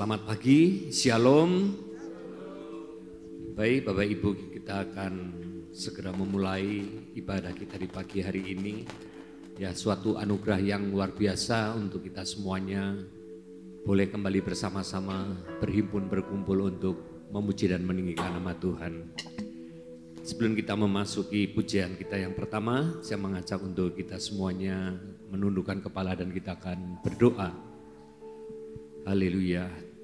Selamat pagi, Shalom. Baik Bapak Ibu, kita akan segera memulai ibadah kita di pagi hari ini. Ya, suatu anugerah yang luar biasa untuk kita semuanya. Boleh kembali bersama-sama berhimpun berkumpul untuk memuji dan meninggikan nama Tuhan. Sebelum kita memasuki pujian kita yang pertama, saya mengajak untuk kita semuanya menundukkan kepala dan kita akan berdoa. Haleluya.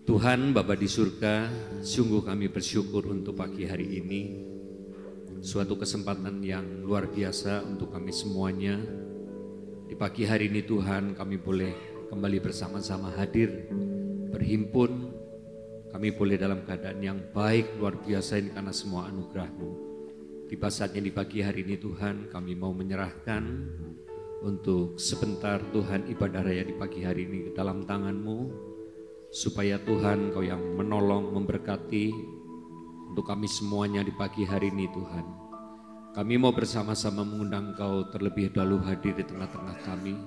Tuhan Bapa di surga, sungguh kami bersyukur untuk pagi hari ini. Suatu kesempatan yang luar biasa untuk kami semuanya. Di pagi hari ini Tuhan, kami boleh kembali bersama-sama hadir, berhimpun. Kami boleh dalam keadaan yang baik, luar biasa ini karena semua anugerah-Mu. Tiba saatnya di pagi hari ini Tuhan, kami mau menyerahkan untuk sebentar Tuhan ibadah raya di pagi hari ini ke dalam tangan-Mu, supaya Tuhan Kau yang menolong, memberkati untuk kami semuanya di pagi hari ini Tuhan. Kami mau bersama-sama mengundang Kau terlebih dahulu hadir di tengah-tengah kami,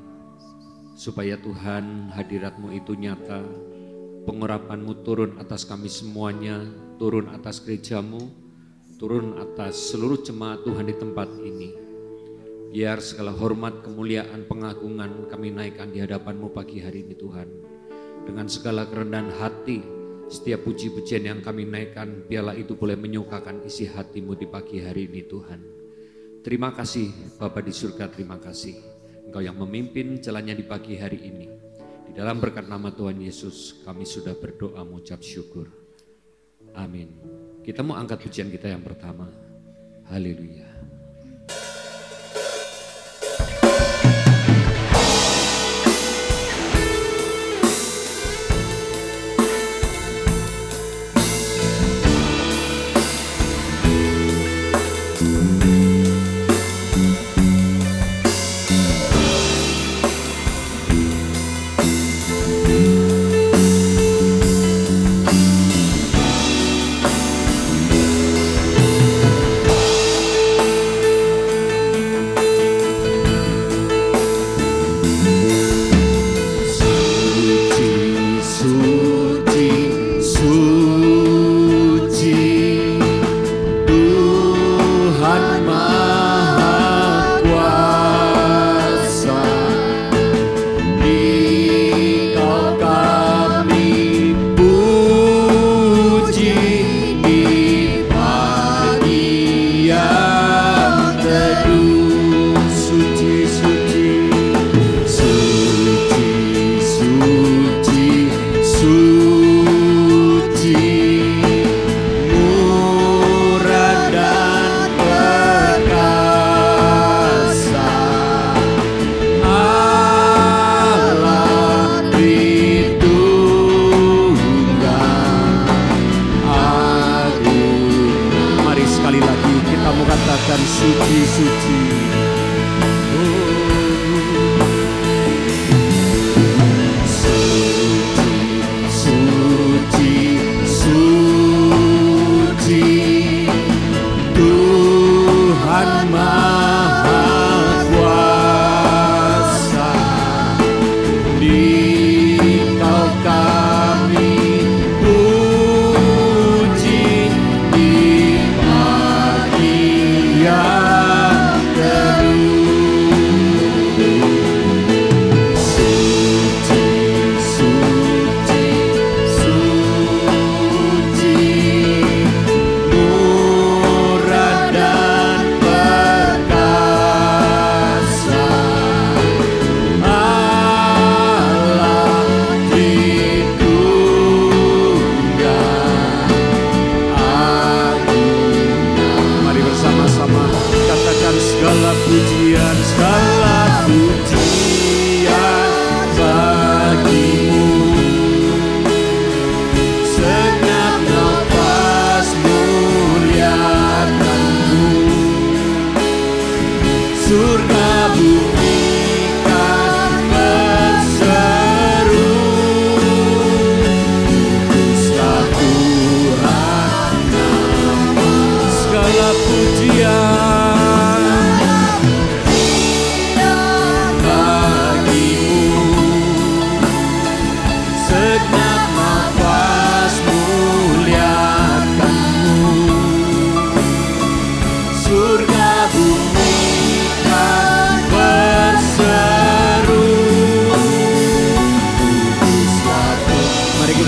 supaya Tuhan hadirat-Mu itu nyata, pengurapan-Mu turun atas kami semuanya, turun atas gereja-Mu, turun atas seluruh jemaat Tuhan di tempat ini. Biar segala hormat, kemuliaan, pengagungan kami naikkan di hadapan-Mu pagi hari ini Tuhan. Dengan segala kerendahan hati, setiap puji-pujian yang kami naikkan, biarlah itu boleh menyukakan isi hati-Mu di pagi hari ini Tuhan. Terima kasih Bapa di surga, terima kasih. Engkau yang memimpin jalannya di pagi hari ini. Di dalam berkat nama Tuhan Yesus, kami sudah berdoa mengucap syukur. Amin. Kita mau angkat pujian kita yang pertama. Haleluya.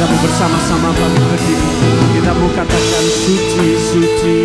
Kita mau bersama-sama berdiri. Kita mau katakan suci, suci.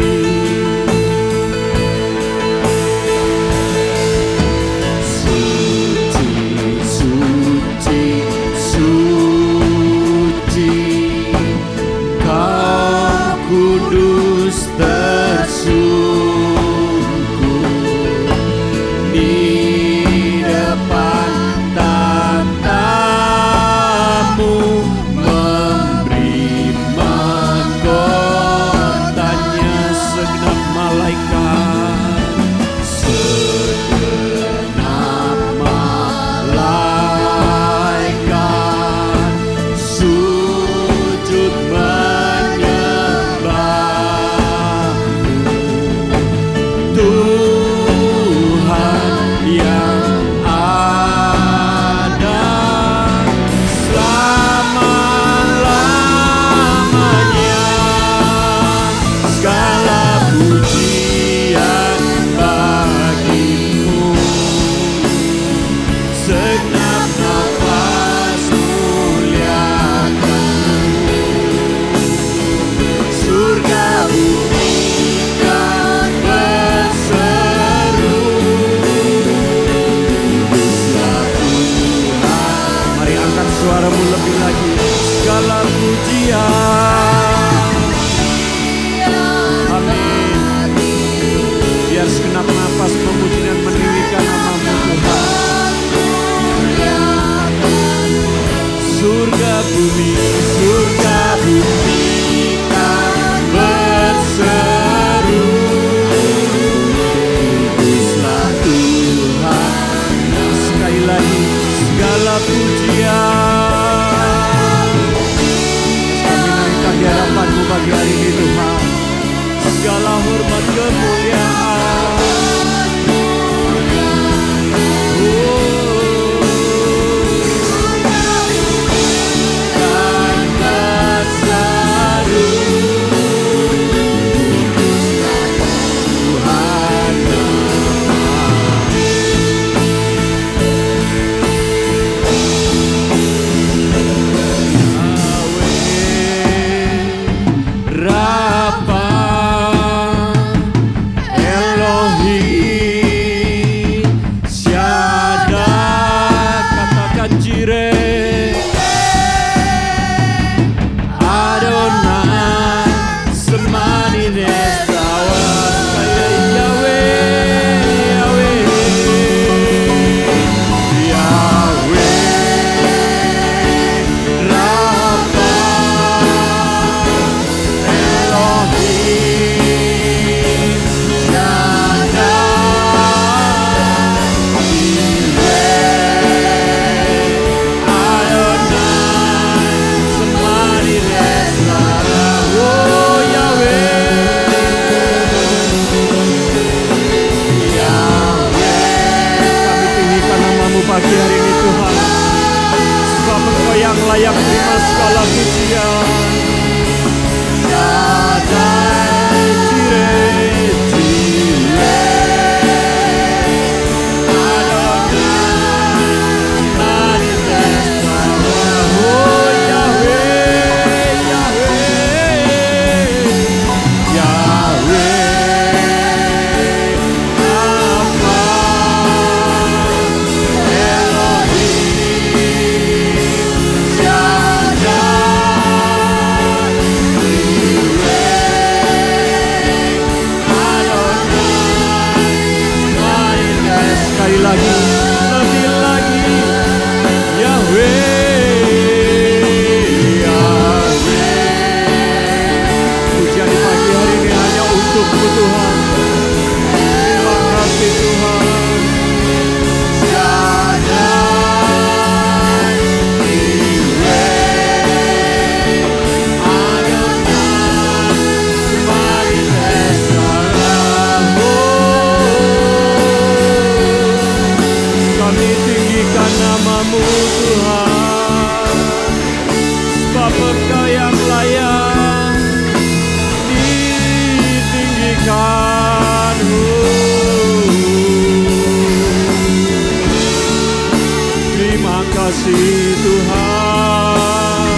kasih Tuhan,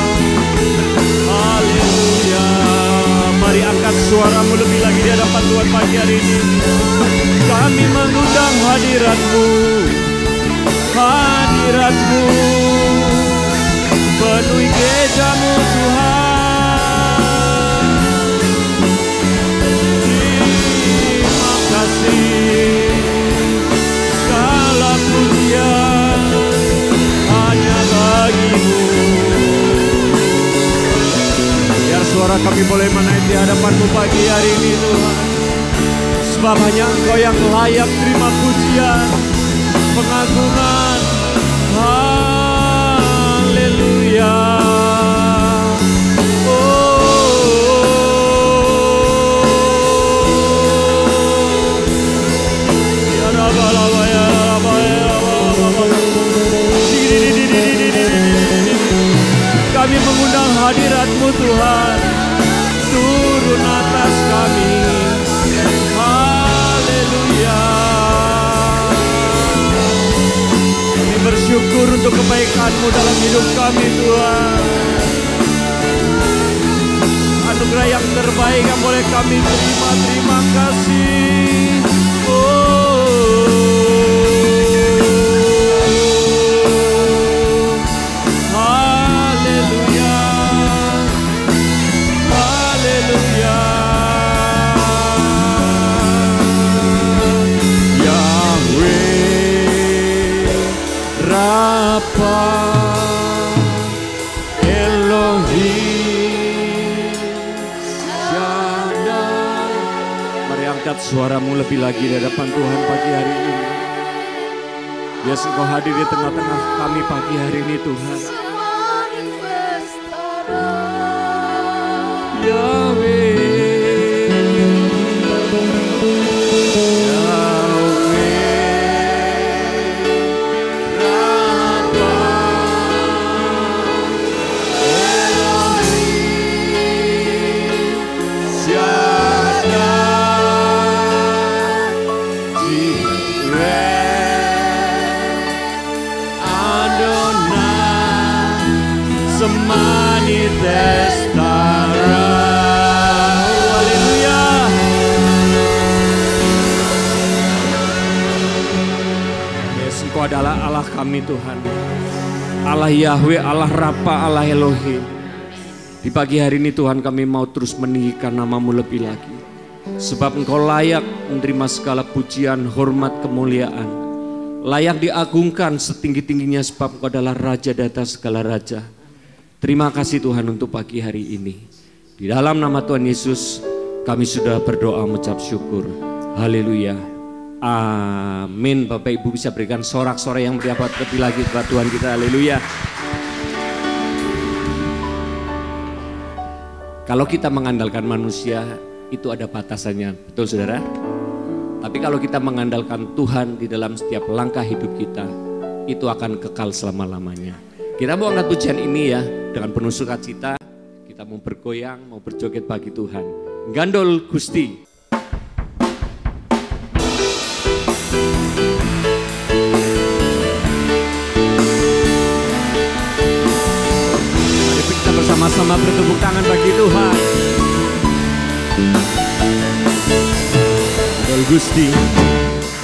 suara kami boleh menaik di hadapan-Mu pagi hari ini Tuhan. Sebab hanya Engkau yang layak terima pujian, pengagungan. Haleluya. Kami mengundang hadirat-Mu Tuhan, turun atas kami. Haleluya. Kami bersyukur untuk kebaikan-Mu dalam hidup kami Tuhan. Anugerah yang terbaik yang boleh kami terima, terima kasih. Suaramu lebih lagi di hadapan Tuhan pagi hari ini. Bias Engkau hadir di tengah-tengah kami pagi hari ini Tuhan. Yahweh. Engkau adalah Allah kami Tuhan, Allah Yahweh, Allah Rapa, Allah Elohim. Di pagi hari ini Tuhan kami mau terus meninggikan nama-Mu lebih lagi. Sebab Engkau layak menerima segala pujian, hormat, kemuliaan. Layak diagungkan setinggi-tingginya sebab Engkau adalah Raja di atas segala raja. Terima kasih Tuhan untuk pagi hari ini. Di dalam nama Tuhan Yesus kami sudah berdoa mengucap syukur. Haleluya. Amin. Bapak Ibu bisa berikan sorak-sorai yang meriah lebih lagi kepada Tuhan kita. Haleluya. Kalau kita mengandalkan manusia itu ada batasannya, betul saudara? Tapi kalau kita mengandalkan Tuhan di dalam setiap langkah hidup kita, itu akan kekal selama-lamanya. Kita mau angkat pujian ini ya, dengan penuh sukacita, kita mau bergoyang, mau berjoget bagi Tuhan. Gandol Gusti. Sama-sama bertepuk tangan bagi Tuhan. Gandol Gusti,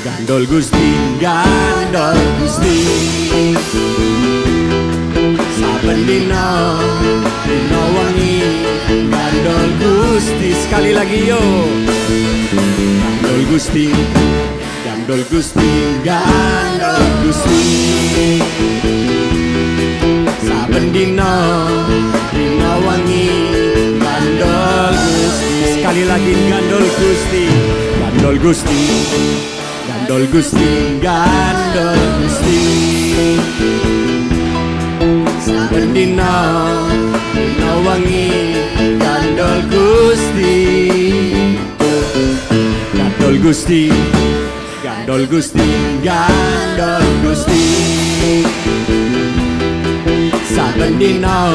Gandol Gusti, Gandol Gusti. Saben dina, dina wangi, Gandol Gusti. Sekali lagi yo. Gandol Gusti, Gandol Gusti, Gandol Gusti. Saben dina, dina wangi, Gandol Gusti. Sekali lagi Gandol Gusti, Gandol Gusti, Gandol Gusti, Gandol Gusti. Saben dina, dina wangi, Gandol Gusti. Gandol Gusti, Gandol Gusti, Gandol Gusti. Saben dina,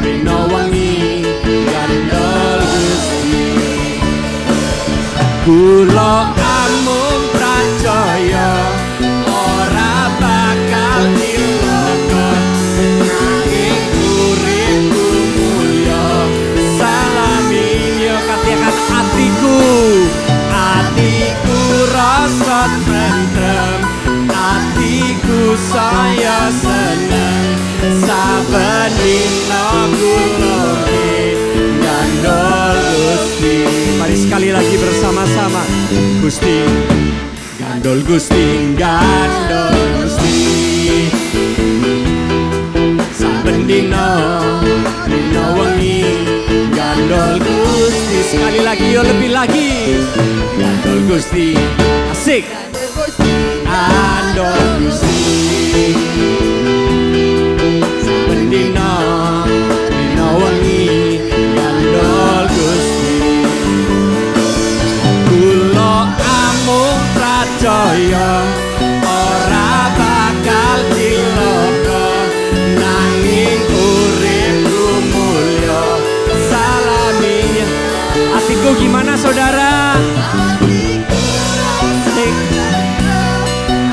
dina wangi, Gandol Gusti. Kula amung pracaya ora bakal cilaka, nanging uripku mulya salaminya katakan atiku, atiku rasa tentrem, atiku saya seneng. Saben dina kula Gandol Gusti. Mari sekali lagi bersama-sama. Gusti, Gandol Gusti, Gandol Gusti. Saben dina, dina wengi, lagi, yo lebih lagi. Gandol Gusti, asik. Gandol Gusti, bendina dina wengi. Gandol Gusti, kula amung pracaya ora bakal cilaka, nanging uripku mulya salami. Hatiku gimana saudara?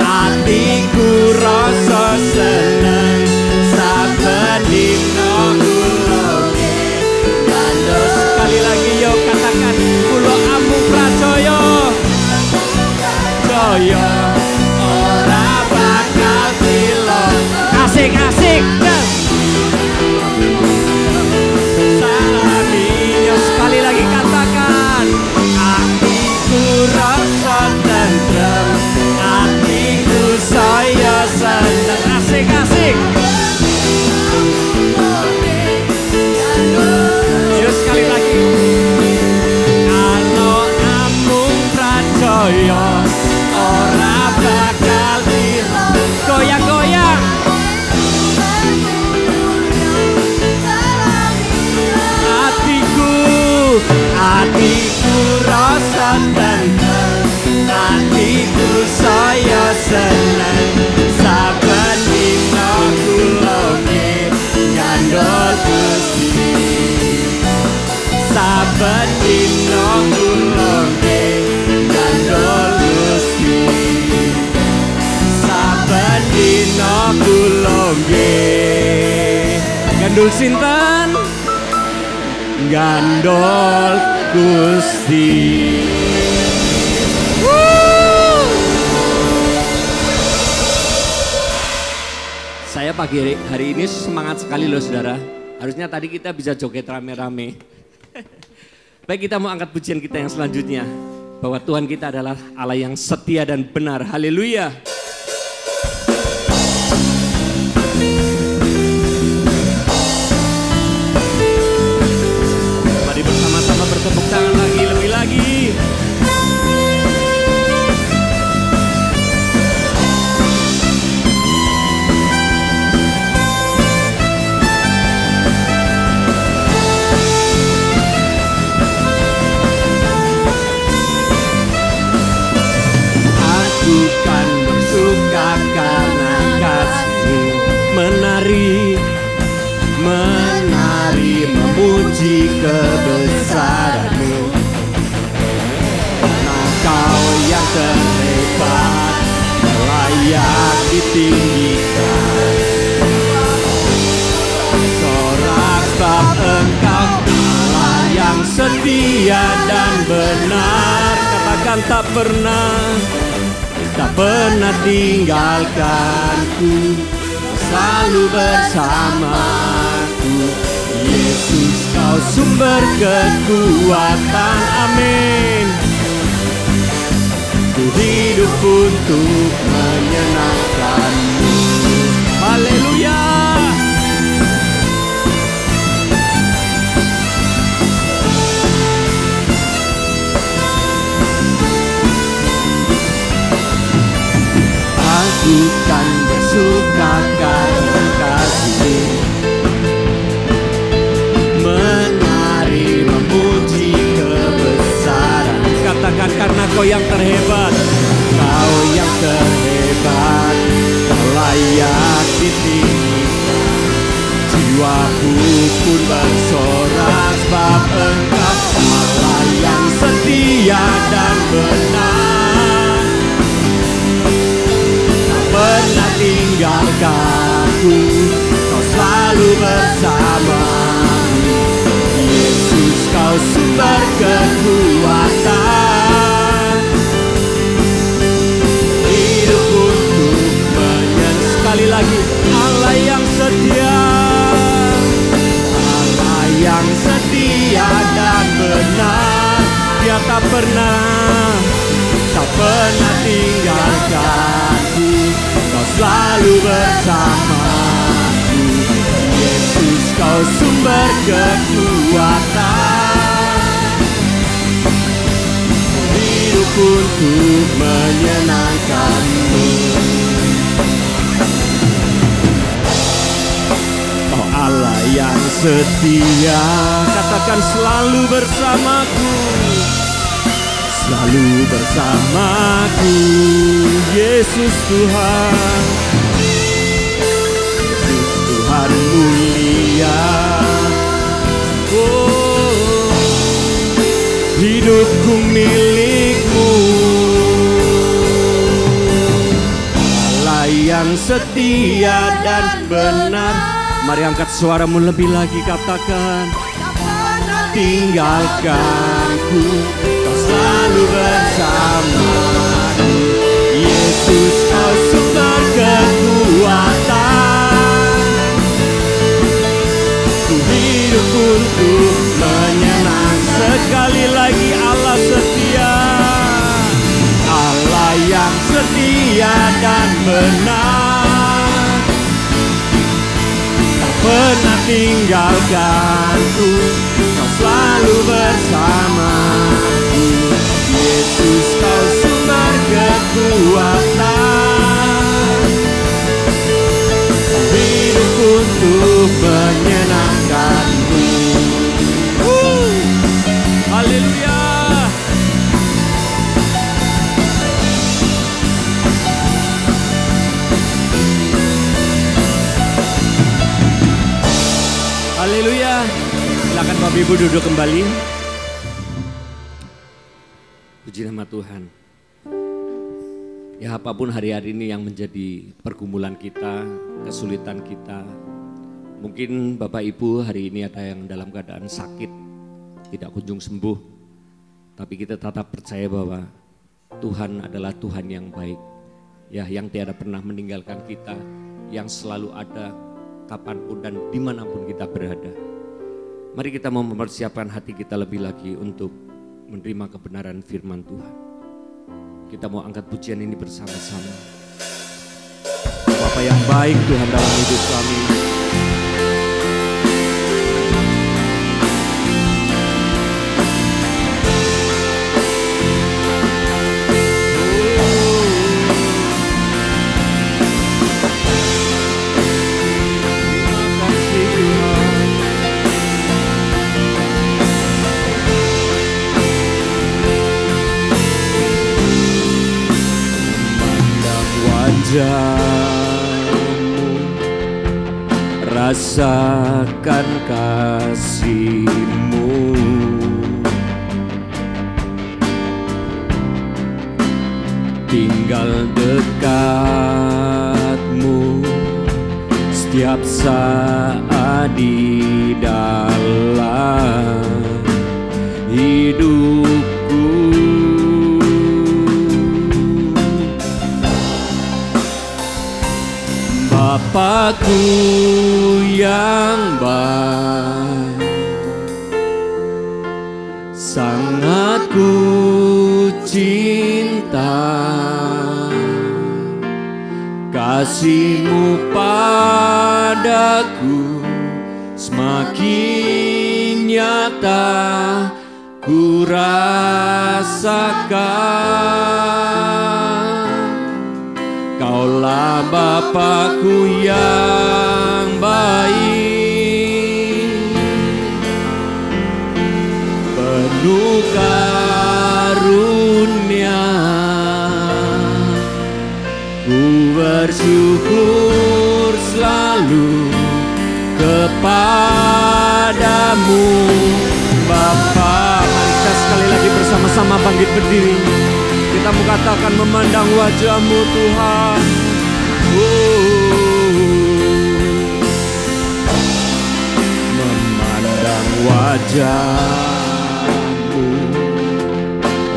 Hatiku rasa seneng saben dina kula gandol. Sekali lagi yo katakan, kula amung pracaya jaya ora bakal cilaka. Asik-asik. Salami yo sekali lagi katakan, hatiku rasa tentrem, hatiku saya senang. Asik-asik. Yo sekali lagi. Kalau amung pracaya ora bakal goyang-goyang. Hatiku rasa tenang, hatiku saya senang saben dina kula gandol Gusti, saben dina kula gandol Gusti, saben dina kula gandol sinten? Gandol Gusti. Saya pagi hari ini semangat sekali loh saudara. Harusnya tadi kita bisa joget rame-rame. Baik, kita mau angkat pujian kita yang selanjutnya. Bahwa Tuhan kita adalah Allah yang setia dan benar. Haleluya. Bersama-sama bertepuk tangan lagi, lebih lagi. Aku kan bersuka karena kasih-Mu, menari memuji kebesaran-Mu. Nah, Kau yang terhebat, layak ditinggikan. Sorak sebab Engkau Allah yang setia dan benar. Katakan tak pernah tinggalkanku, selalu bersamaku. Yesus, Kau sumber kekuatan, amin. Ku hidup untuk menyenangkan-Mu, haleluya. Aku kan bersuka karena kasih-Mu, menari memuji kebesaran. Katakan, karena Kau yang terhebat, Kau yang terhebat, Kau layak ditinggikan. Jiwaku pun bersorak sebab Engkau Allah yang setia dan benar. Tak pernah tinggalkanku, Kau selalu bersamaku. Yesus, Kau sumber kekuatan, hidup untuk sekali lagi. Allah yang setia, Allah yang setia dan benar. Dia tak pernah tinggalkanku, Kau selalu bersamaku. Yesus, Kau sumber kekuatan, untuk menyenangkan-Mu. Oh Allah yang setia, katakan selalu bersamaku, selalu bersamaku. Yesus Tuhan, Yesus Tuhan mulia. Oh, hidupku milik-Mu, Allah yang setia dan benar. Mari angkat suaramu lebih lagi, katakan, tinggalkanku, Kau selalu bersamaku. Yesus, Kau sumber kekuatan, ku hidup untuk menyenang. Sekali lagi, Allah setia, Allah yang setia dan benar, tak pernah tinggalkanku, Kau selalu bersamaku. Yesus, Kau sumber kekuatan, hidup untuk menyenangkan-Mu. Haleluya. Haleluya. Silakan Bapak Ibu duduk kembali. Puji nama Tuhan. Ya, apapun hari-hari ini yang menjadi pergumulan kita, kesulitan kita. Mungkin Bapak Ibu hari ini ada yang dalam keadaan sakit, tidak kunjung sembuh. Tapi kita tetap percaya bahwa Tuhan adalah Tuhan yang baik. Ya, yang tiada pernah meninggalkan kita, yang selalu ada kapanpun dan dimanapun kita berada. Mari kita mau mempersiapkan hati kita lebih lagi untuk menerima kebenaran firman Tuhan. Kita mau angkat pujian ini bersama-sama. Bapa yang baik Tuhan dalam hidup kami. Rasakan kasih-Mu, tinggal dekat-Mu setiap saat di dalam hidupku. Bapakku yang baik, sangat ku cinta, kasih-Mu padaku semakin nyata ku rasakan. Kaulah Bapakku yang baik, penuh karunia, ku bersyukur selalu kepadamu Bapa. Mari kita sekali lagi bersama-sama bangkit berdiri. Kita mau katakan memandang wajah-Mu Tuhan. Memandang wajah-Mu,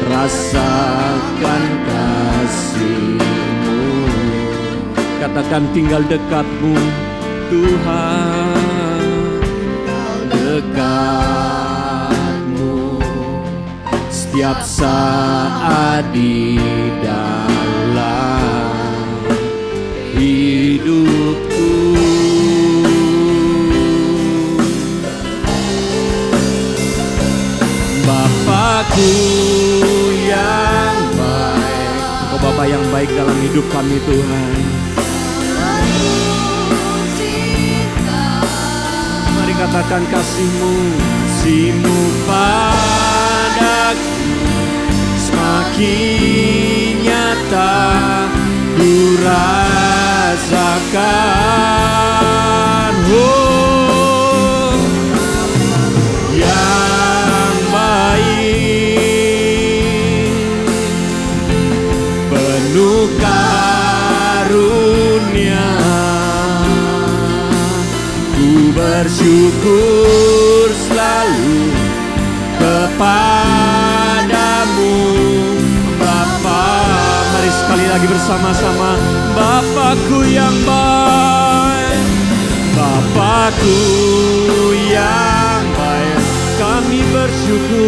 rasakan kasih-Mu. Katakan tinggal dekat-Mu Tuhan, dekat-Mu setiap saat di dalam hidupku. Bapakku yang yang baik dalam hidup kami Tuhan. Mari katakan kasih-Mu, kasih-Mu padaku semakin nyata ku rasakan. Oh, yang baik penuh karunia, ku bersyukur selalu kepadamu Bapa. Mari sekali lagi bersama-sama. Bapakku yang baik, Bapakku yang baik, kami bersyukur.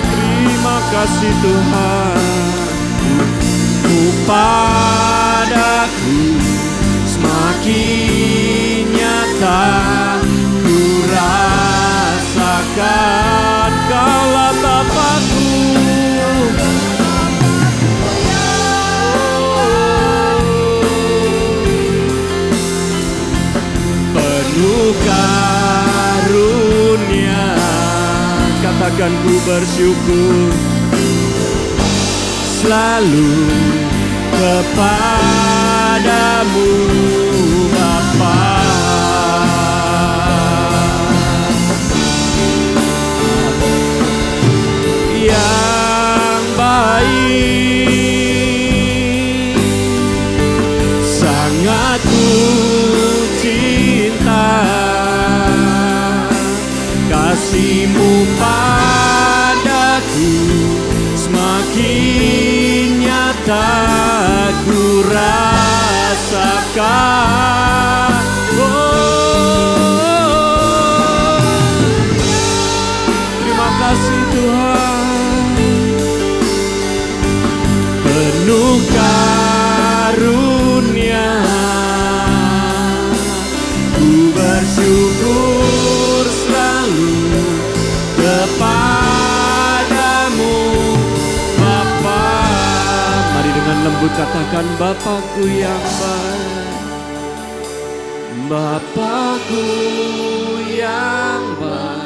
Terima kasih Tuhan. Padaku semakin nyata ku rasakan Kaulah Bapakku. Penuh karunia, katakan ku bersyukur selalu kepadamu Bapa. Yang baik, sangat ku cinta, kasih-Mu padaku semakin nyata ku rasakan. Oh, terima kasih Tuhan. Penuh karunia, ku bersyukur selalu kepadamu Bapa. Mari dengan lembut katakan Bapakku yang baik, Bapakku yang baik.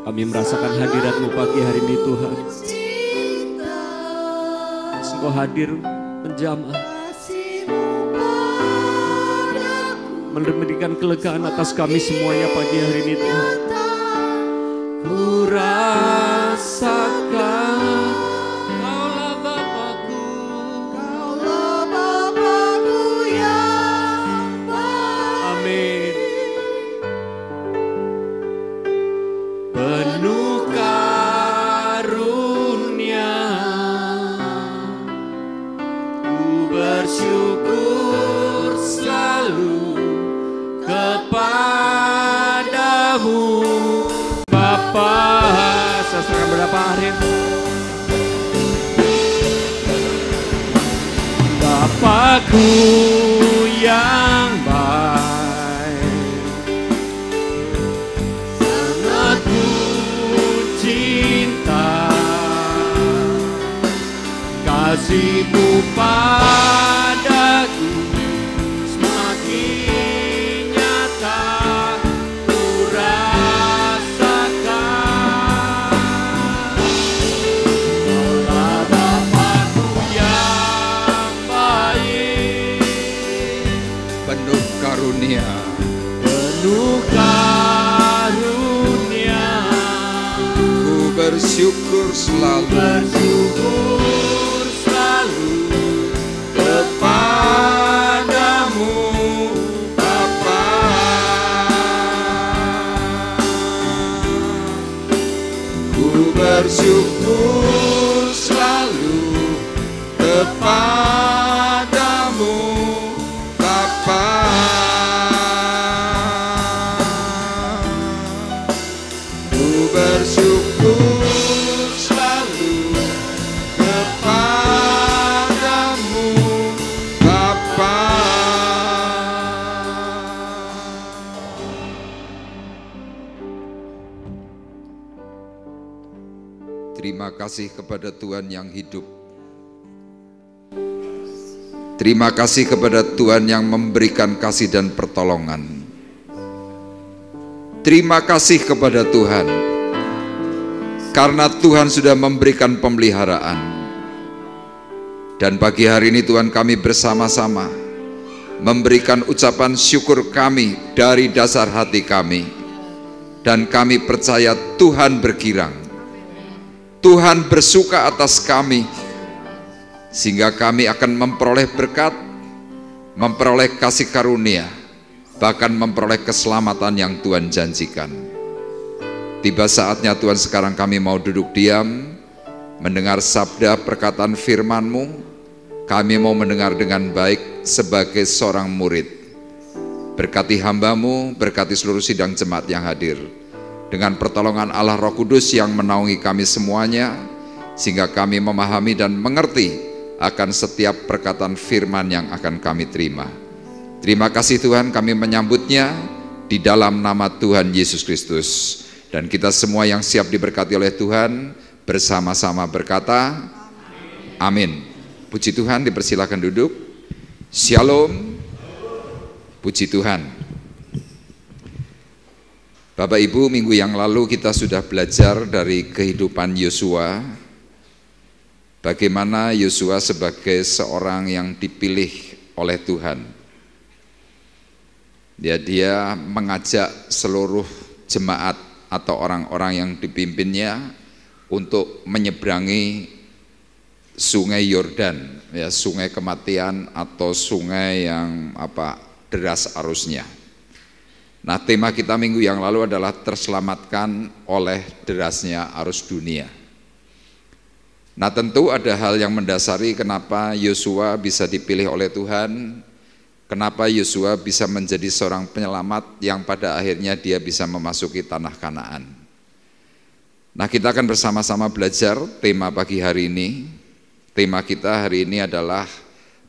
Kami merasakan hadirat-Mu pagi hari ini Tuhan. Engkau hadir menjamah, memberikan kelegaan atas kami semuanya pagi hari ini Tuhan. Ku rasakan Kaulah Bapakku, Kaulah Bapakku yang baik. Amin. Penuh karunia, ku bersyukur selalu kepadamu Bapa. Saya serahkan berapa hari Bapakku yang baik, sangat ku cinta, kasih-Mu padaku semakin nyata ku rasakan. Kaulah Bapakku yang baik, penuh karunia, penuh karunia, ku bersyukur selalu bersyukur selalu kepadamu Bapa. ku bersyukur selalu kepadamu Bapa. Ku bersyukur selalu kepadamu Terima kasih kepada Tuhan yang hidup. Terima kasih kepada Tuhan yang memberikan kasih dan pertolongan. Terima kasih kepada Tuhan, karena Tuhan sudah memberikan pemeliharaan. Dan pagi hari ini Tuhan, kami bersama-sama memberikan ucapan syukur kami dari dasar hati kami. Dan kami percaya Tuhan bergirang, Tuhan bersuka atas kami, sehingga kami akan memperoleh berkat, memperoleh kasih karunia, bahkan memperoleh keselamatan yang Tuhan janjikan. Tiba saatnya Tuhan, sekarang kami mau duduk diam, mendengar sabda perkataan firman-Mu. Kami mau mendengar dengan baik sebagai seorang murid. Berkati hamba-Mu, berkati seluruh sidang jemaat yang hadir. Dengan pertolongan Allah Roh Kudus yang menaungi kami semuanya, sehingga kami memahami dan mengerti akan setiap perkataan firman yang akan kami terima. Terima kasih Tuhan, kami menyambutnya di dalam nama Tuhan Yesus Kristus. Dan kita semua yang siap diberkati oleh Tuhan, bersama-sama berkata, amin. Puji Tuhan, dipersilakan duduk. Shalom. Puji Tuhan. Bapak Ibu, minggu yang lalu kita sudah belajar dari kehidupan Yosua. Bagaimana Yosua sebagai seorang yang dipilih oleh Tuhan. Dia mengajak seluruh jemaat atau orang-orang yang dipimpinnya untuk menyeberangi sungai Yordan, ya, sungai kematian atau sungai yang deras arusnya. Nah, tema kita minggu yang lalu adalah terselamatkan oleh derasnya arus dunia. Nah, tentu ada hal yang mendasari kenapa Yosua bisa dipilih oleh Tuhan, kenapa Yosua bisa menjadi seorang penyelamat yang pada akhirnya dia bisa memasuki tanah Kanaan. Nah, kita akan bersama-sama belajar tema pagi hari ini. Tema kita hari ini adalah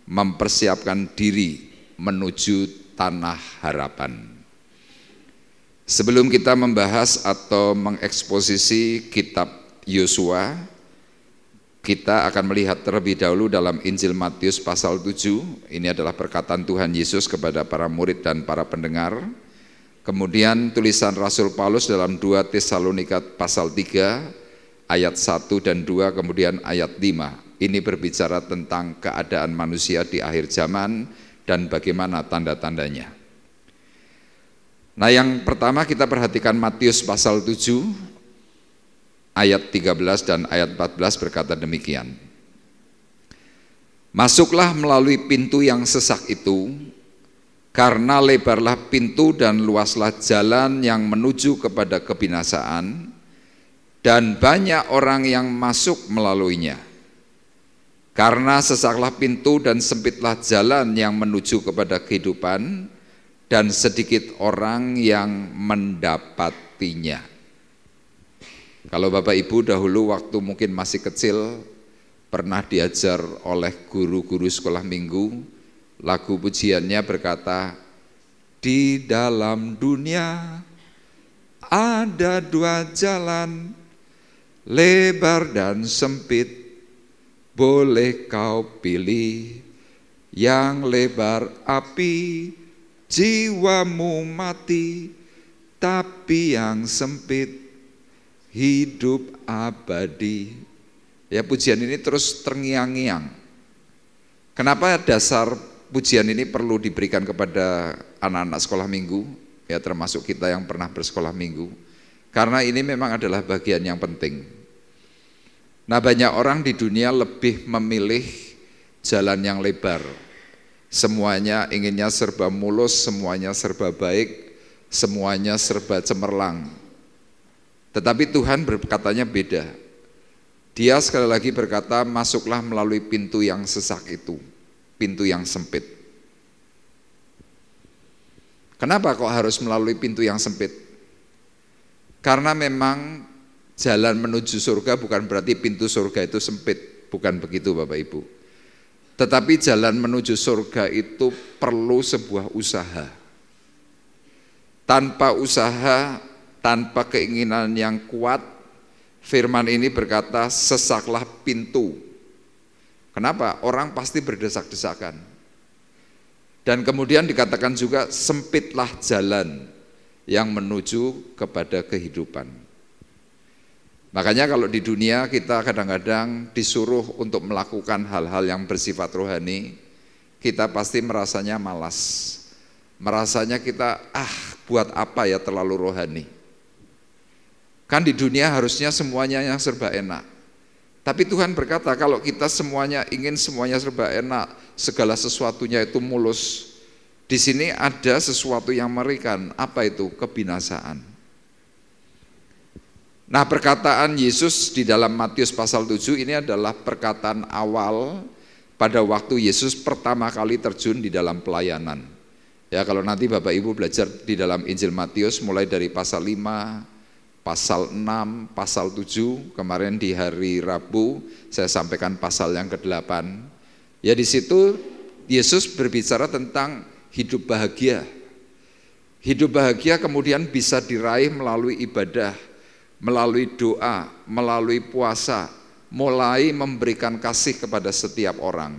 mempersiapkan diri menuju tanah harapan. Sebelum kita membahas atau mengeksposisi kitab Yosua, kita akan melihat terlebih dahulu dalam Injil Matius pasal 7. Ini adalah perkataan Tuhan Yesus kepada para murid dan para pendengar. Kemudian tulisan Rasul Paulus dalam 2 Tesalonika pasal 3 ayat 1 dan 2, kemudian ayat 5. Ini berbicara tentang keadaan manusia di akhir zaman dan bagaimana tanda-tandanya. Nah, yang pertama kita perhatikan Matius pasal 7 ayat 13 dan ayat 14 berkata demikian. Masuklah melalui pintu yang sesak itu, karena lebarlah pintu dan luaslah jalan yang menuju kepada kebinasaan, dan banyak orang yang masuk melaluinya. Karena sesaklah pintu dan sempitlah jalan yang menuju kepada kehidupan, dan sedikit orang yang mendapatinya. Kalau Bapak Ibu dahulu waktu mungkin masih kecil pernah diajar oleh guru-guru sekolah minggu, lagu pujiannya berkata, di dalam dunia ada dua jalan, lebar dan sempit, boleh kau pilih. Yang lebar api, jiwamu mati, tapi yang sempit hidup abadi. Ya, pujian ini terus terngiang-ngiang. Kenapa dasar pujian ini perlu diberikan kepada anak-anak sekolah minggu, ya termasuk kita yang pernah bersekolah minggu? Karena ini memang adalah bagian yang penting. Nah, banyak orang di dunia lebih memilih jalan yang lebar. Semuanya inginnya serba mulus, semuanya serba baik, semuanya serba cemerlang. Tetapi Tuhan berkatanya beda. Dia sekali lagi berkata, masuklah melalui pintu yang sesak itu, pintu yang sempit. Kenapa kok harus melalui pintu yang sempit? Karena memang jalan menuju surga bukan berarti pintu surga itu sempit, bukan begitu Bapak Ibu. Tetapi jalan menuju surga itu perlu sebuah usaha. Tanpa usaha, tanpa keinginan yang kuat, Firman ini berkata, sesaklah pintu. Kenapa? Orang pasti berdesak-desakan. Dan kemudian dikatakan juga, sempitlah jalan yang menuju kepada kehidupan. Makanya kalau di dunia kita kadang-kadang disuruh untuk melakukan hal-hal yang bersifat rohani, kita pasti merasanya malas. Merasanya kita, buat apa ya terlalu rohani. Kan di dunia harusnya semuanya yang serba enak. Tapi Tuhan berkata kalau kita semuanya ingin semuanya serba enak, segala sesuatunya itu mulus, di sini ada sesuatu yang mengerikan. Apa itu? Kebinasaan. Nah, perkataan Yesus di dalam Matius pasal 7 ini adalah perkataan awal pada waktu Yesus pertama kali terjun di dalam pelayanan. Ya, kalau nanti Bapak Ibu belajar di dalam Injil Matius mulai dari pasal 5, pasal 6, pasal 7, kemarin di hari Rabu saya sampaikan pasal yang ke-8. Ya, di situ Yesus berbicara tentang hidup bahagia. Hidup bahagia kemudian bisa diraih melalui ibadah, melalui doa, melalui puasa, mulai memberikan kasih kepada setiap orang.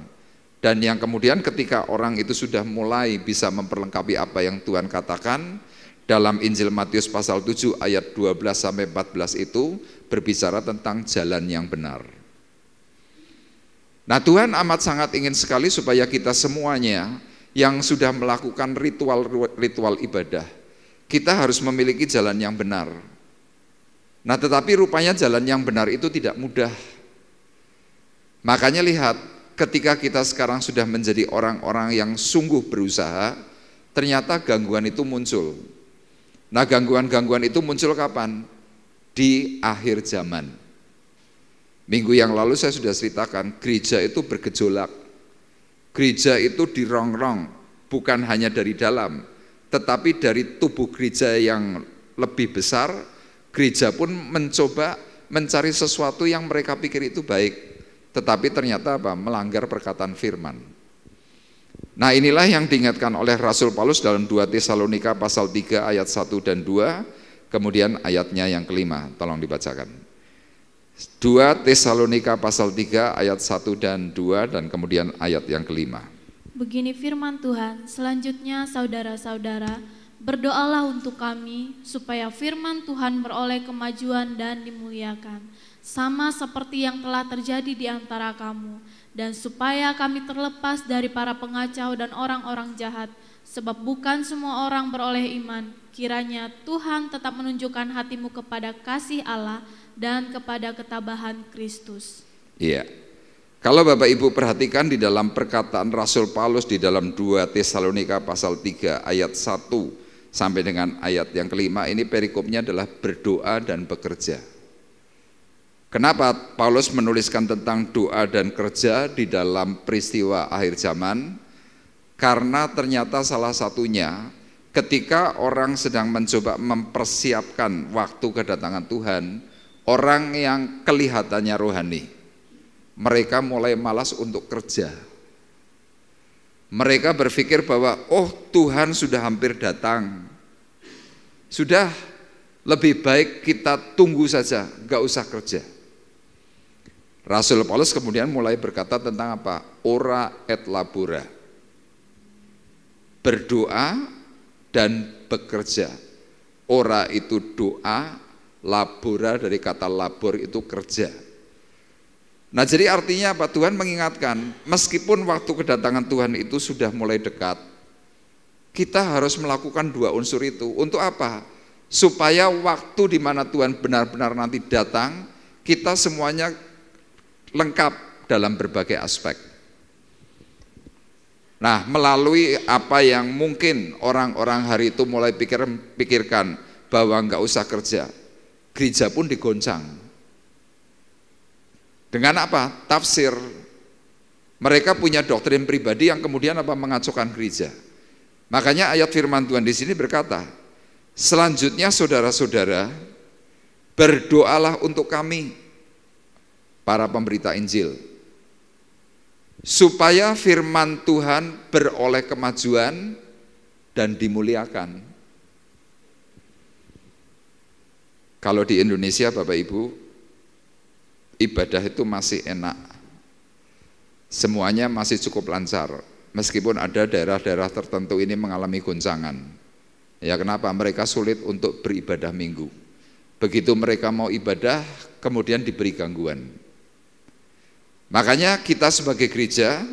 Dan yang kemudian ketika orang itu sudah mulai bisa memperlengkapi apa yang Tuhan katakan, dalam Injil Matius pasal 7 ayat 12-14 itu berbicara tentang jalan yang benar. Nah, Tuhan amat sangat ingin sekali supaya kita semuanya yang sudah melakukan ritual ibadah, kita harus memiliki jalan yang benar. Nah, tetapi rupanya jalan yang benar itu tidak mudah. Makanya lihat, ketika kita sekarang sudah menjadi orang-orang yang sungguh berusaha, ternyata gangguan itu muncul. Nah, gangguan-gangguan itu muncul kapan? Di akhir zaman. Minggu yang lalu saya sudah ceritakan, gereja itu bergejolak. Gereja itu dirongrong, bukan hanya dari dalam, tetapi dari tubuh gereja yang lebih besar, gereja pun mencoba mencari sesuatu yang mereka pikir itu baik, tetapi ternyata apa? Melanggar perkataan firman. Nah, inilah yang diingatkan oleh Rasul Paulus dalam 2 Tesalonika pasal 3 ayat 1 dan 2, kemudian ayatnya yang kelima, tolong dibacakan. 2 Tesalonika pasal 3 ayat 1 dan 2 dan kemudian ayat yang kelima. Begini firman Tuhan, selanjutnya saudara-saudara, berdoalah untuk kami supaya firman Tuhan beroleh kemajuan dan dimuliakan, sama seperti yang telah terjadi di antara kamu, dan supaya kami terlepas dari para pengacau dan orang-orang jahat, sebab bukan semua orang beroleh iman. Kiranya Tuhan tetap menunjukkan hatimu kepada kasih Allah dan kepada ketabahan Kristus. Iya. Kalau Bapak Ibu perhatikan di dalam perkataan Rasul Paulus di dalam 2 Tesalonika pasal 3 ayat 1 sampai dengan ayat yang kelima, ini perikopnya adalah berdoa dan bekerja. Kenapa Paulus menuliskan tentang doa dan kerja di dalam peristiwa akhir zaman? Karena ternyata salah satunya ketika orang sedang mencoba mempersiapkan waktu kedatangan Tuhan, orang yang kelihatannya rohani, mereka mulai malas untuk kerja. Mereka berpikir bahwa Tuhan sudah hampir datang, sudah lebih baik kita tunggu saja, gak usah kerja. Rasul Paulus kemudian mulai berkata tentang apa? Ora et labora, berdoa dan bekerja. Ora itu doa, labora dari kata labor itu kerja. Nah, jadi artinya apa? Tuhan mengingatkan, meskipun waktu kedatangan Tuhan itu sudah mulai dekat, kita harus melakukan dua unsur itu. Untuk apa? Supaya waktu di mana Tuhan benar-benar nanti datang, kita semuanya lengkap dalam berbagai aspek. Nah, melalui apa yang mungkin orang-orang hari itu mulai pikirkan bahwa enggak usah kerja, gereja pun digoncang. Dengan apa? Tafsir. Mereka punya doktrin pribadi yang kemudian apa? Mengacaukan gereja. Makanya ayat firman Tuhan di sini berkata, selanjutnya saudara-saudara, berdoalah untuk kami, para pemberita Injil, supaya firman Tuhan beroleh kemajuan dan dimuliakan. Kalau di Indonesia Bapak Ibu, ibadah itu masih enak. Semuanya masih cukup lancar. Meskipun ada daerah-daerah tertentu ini mengalami goncangan. Ya, kenapa? Mereka sulit untuk beribadah minggu. Begitu mereka mau ibadah, kemudian diberi gangguan. Makanya kita sebagai gereja,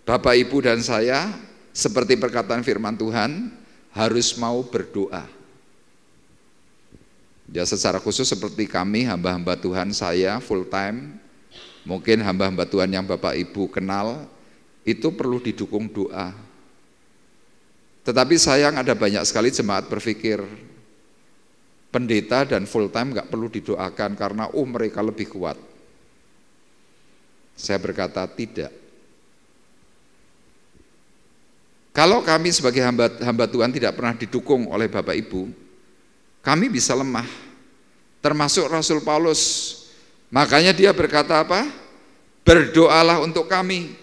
Bapak, Ibu, dan saya, seperti perkataan firman Tuhan, harus mau berdoa. Ya, secara khusus seperti kami, hamba-hamba Tuhan, saya full time, mungkin hamba-hamba Tuhan yang Bapak Ibu kenal, itu perlu didukung doa. Tetapi sayang ada banyak sekali jemaat berpikir, pendeta dan full time gak perlu didoakan karena mereka lebih kuat. Saya berkata tidak. Kalau kami sebagai hamba Tuhan tidak pernah didukung oleh Bapak Ibu, kami bisa lemah. Termasuk Rasul Paulus. Makanya dia berkata apa? Berdoalah untuk kami.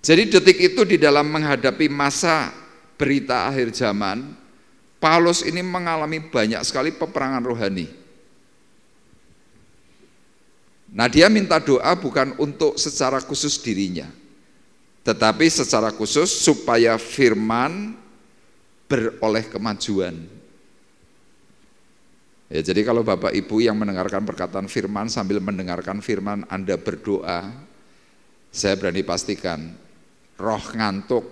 Jadi detik itu di dalam menghadapi masa berita akhir zaman, Paulus ini mengalami banyak sekali peperangan rohani. Nah, dia minta doa bukan untuk secara khusus dirinya, tetapi secara khusus supaya firman beroleh kemajuan. Ya, jadi kalau Bapak Ibu yang mendengarkan perkataan firman sambil mendengarkan firman Anda berdoa, saya berani pastikan roh ngantuk,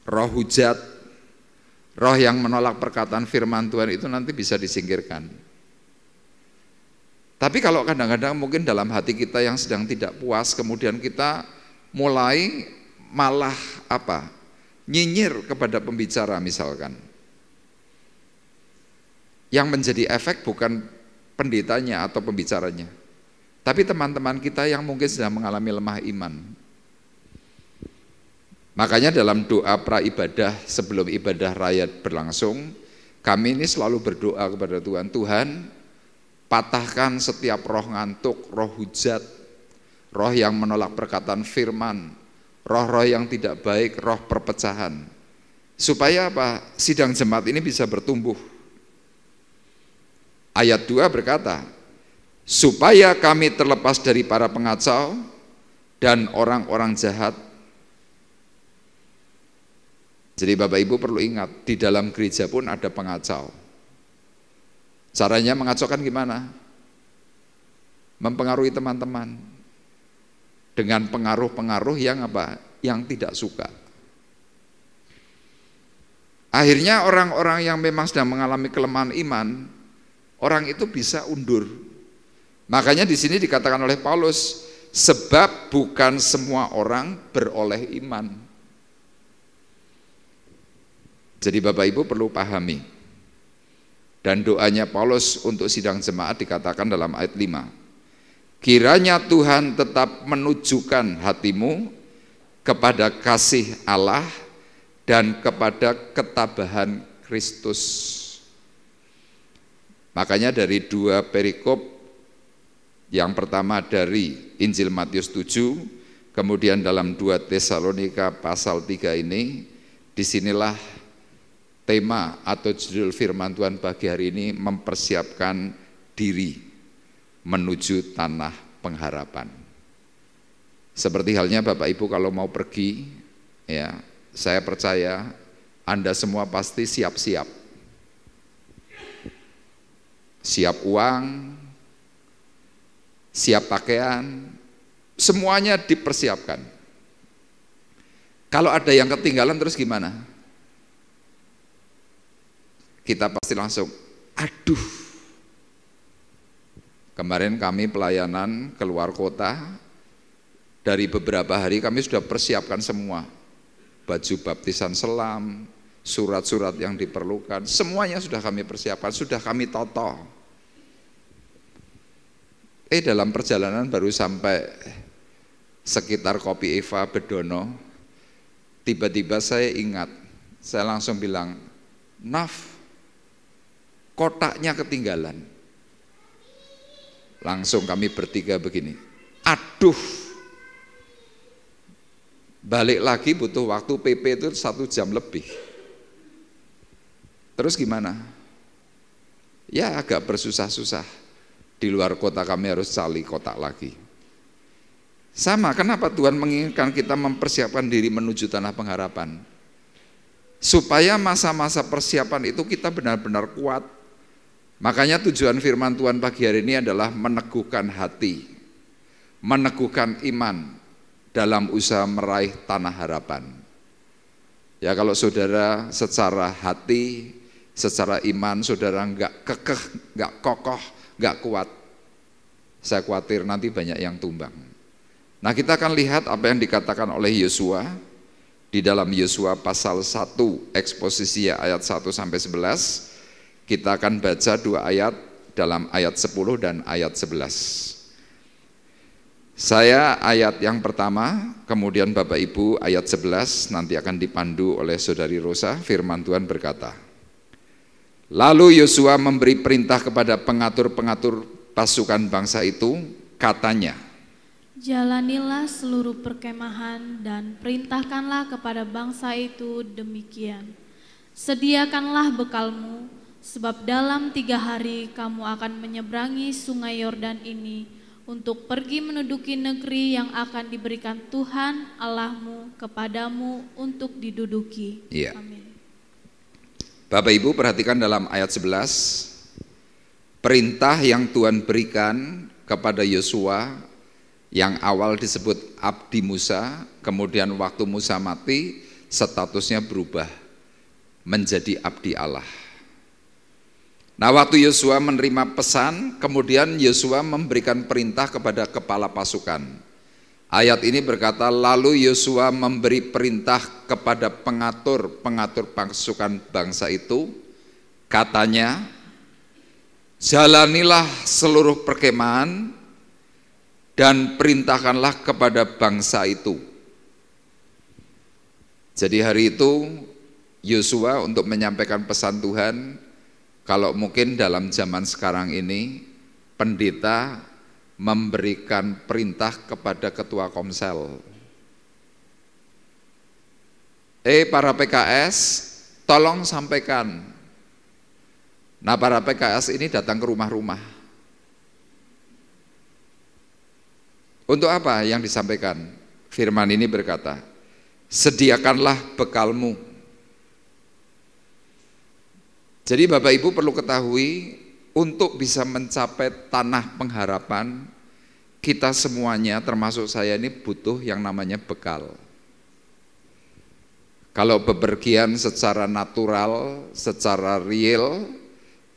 roh hujat, roh yang menolak perkataan firman Tuhan itu nanti bisa disingkirkan. Tapi kalau kadang-kadang mungkin dalam hati kita yang sedang tidak puas, kemudian kita mulai malah nyinyir kepada pembicara misalkan. Yang menjadi efek bukan pendetanya atau pembicaranya, tapi teman-teman kita yang mungkin sedang mengalami lemah iman. Makanya dalam doa pra-ibadah sebelum ibadah raya berlangsung, kami ini selalu berdoa kepada Tuhan, Tuhan patahkan setiap roh ngantuk, roh hujat, roh yang menolak perkataan firman, roh-roh yang tidak baik, roh perpecahan. Supaya apa? Sidang jemaat ini bisa bertumbuh. Ayat 2 berkata, supaya kami terlepas dari para pengacau dan orang-orang jahat. Jadi Bapak Ibu perlu ingat, di dalam gereja pun ada pengacau. Caranya mengacaukan gimana? Mempengaruhi teman-teman dengan pengaruh-pengaruh yang yang tidak suka. Akhirnya orang-orang yang memang sedang mengalami kelemahan iman, orang itu bisa undur. Makanya di sini dikatakan oleh Paulus, sebab bukan semua orang beroleh iman. Jadi Bapak Ibu perlu pahami. Dan doanya Paulus untuk sidang jemaat dikatakan dalam ayat 5. Kiranya Tuhan tetap menunjukkan hatimu kepada kasih Allah dan kepada ketabahan Kristus. Makanya dari 2 perikop, yang pertama dari Injil Matius 7, kemudian dalam 2 Tesalonika pasal 3 ini, disinilah tema atau judul firman Tuhan pagi hari ini, mempersiapkan diri menuju tanah pengharapan. Seperti halnya Bapak Ibu kalau mau pergi, ya, saya percaya Anda semua pasti siap-siap. Siap uang, siap pakaian, semuanya dipersiapkan. Kalau ada yang ketinggalan terus gimana? Kita pasti langsung, aduh. Kemarin kami pelayanan keluar kota, dari beberapa hari kami sudah persiapkan semua. Baju baptisan selam, surat-surat yang diperlukan, semuanya sudah kami persiapkan, sudah kami toto. Dalam perjalanan baru sampai sekitar Kopi Eva Bedono, tiba-tiba saya ingat, saya langsung bilang, Naf, kotaknya ketinggalan. Langsung kami bertiga begini, aduh, balik lagi butuh waktu PP itu 1 jam lebih. Terus gimana? ya agak bersusah-susah. Di luar kota kami harus cari kotak lagi. Sama, kenapa Tuhan menginginkan kita mempersiapkan diri menuju tanah pengharapan? Supaya masa-masa persiapan itu kita benar-benar kuat. Makanya tujuan firman Tuhan pagi hari ini adalah meneguhkan hati, meneguhkan iman dalam usaha meraih tanah harapan. Ya, kalau saudara secara hati, secara iman saudara enggak kekeh, enggak kokoh, enggak kuat, saya khawatir nanti banyak yang tumbang. Nah, kita akan lihat apa yang dikatakan oleh Yosua di dalam Yosua pasal 1 eksposisi ayat 1 sampai 11. Kita akan baca 2 ayat dalam ayat 10 dan ayat 11. Saya ayat yang pertama, kemudian Bapak Ibu ayat 11 nanti akan dipandu oleh Saudari Rosa. Firman Tuhan berkata, lalu Yosua memberi perintah kepada pengatur-pengatur pasukan bangsa itu, katanya, jalanilah seluruh perkemahan dan perintahkanlah kepada bangsa itu demikian. Sediakanlah bekalmu, sebab dalam 3 hari kamu akan menyeberangi sungai Yordan ini untuk pergi menduduki negeri yang akan diberikan Tuhan Allahmu kepadamu untuk diduduki. Iya. Amin. Bapak Ibu perhatikan dalam ayat 11, perintah yang Tuhan berikan kepada Yosua yang awal disebut abdi Musa, kemudian waktu Musa mati statusnya berubah menjadi abdi Allah. Nah, waktu Yosua menerima pesan, kemudian Yosua memberikan perintah kepada kepala pasukan. Ayat ini berkata, lalu Yosua memberi perintah kepada pengatur pasukan bangsa itu, katanya, jalanilah seluruh perkemahan dan perintahkanlah kepada bangsa itu. Jadi hari itu Yosua untuk menyampaikan pesan Tuhan. Kalau mungkin dalam zaman sekarang ini pendeta memberikan perintah kepada ketua komsel, para PKS tolong sampaikan. Nah, para PKS ini datang ke rumah-rumah. Untuk apa yang disampaikan? Firman ini berkata, sediakanlah bekalmu. Jadi Bapak Ibu perlu ketahui, untuk bisa mencapai tanah pengharapan, kita semuanya termasuk saya ini butuh yang namanya bekal. Kalau bepergian secara natural, secara real,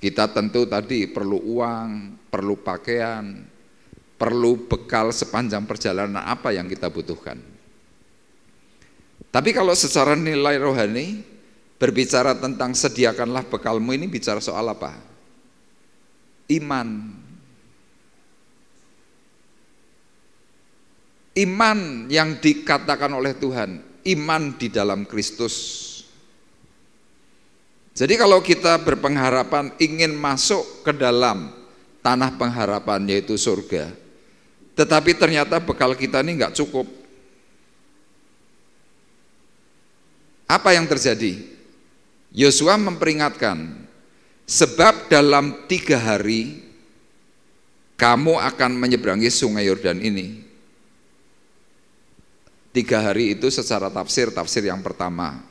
kita tentu tadi perlu uang, perlu pakaian, perlu bekal sepanjang perjalanan apa yang kita butuhkan. Tapi kalau secara nilai rohani, berbicara tentang sediakanlah bekalmu ini bicara soal apa? Iman. Iman yang dikatakan oleh Tuhan, iman di dalam Kristus. Jadi kalau kita berpengharapan ingin masuk ke dalam tanah pengharapan yaitu surga, tetapi ternyata bekal kita ini enggak cukup. Apa yang terjadi? Yosua memperingatkan, sebab dalam 3 hari kamu akan menyeberangi sungai Yordan ini. 3 hari itu secara tafsir yang pertama.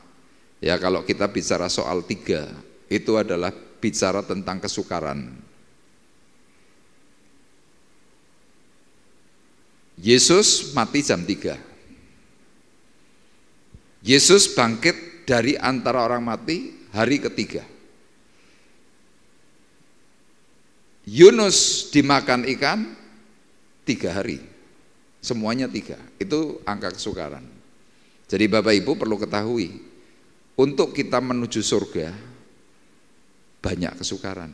Ya, kalau kita bicara soal 3, itu adalah bicara tentang kesukaran. Yesus mati jam 3. Yesus bangkit dari antara orang mati hari ketiga. Yunus dimakan ikan 3 hari. Semuanya 3. Itu angka kesukaran. Jadi Bapak Ibu perlu ketahui, untuk kita menuju surga banyak kesukaran.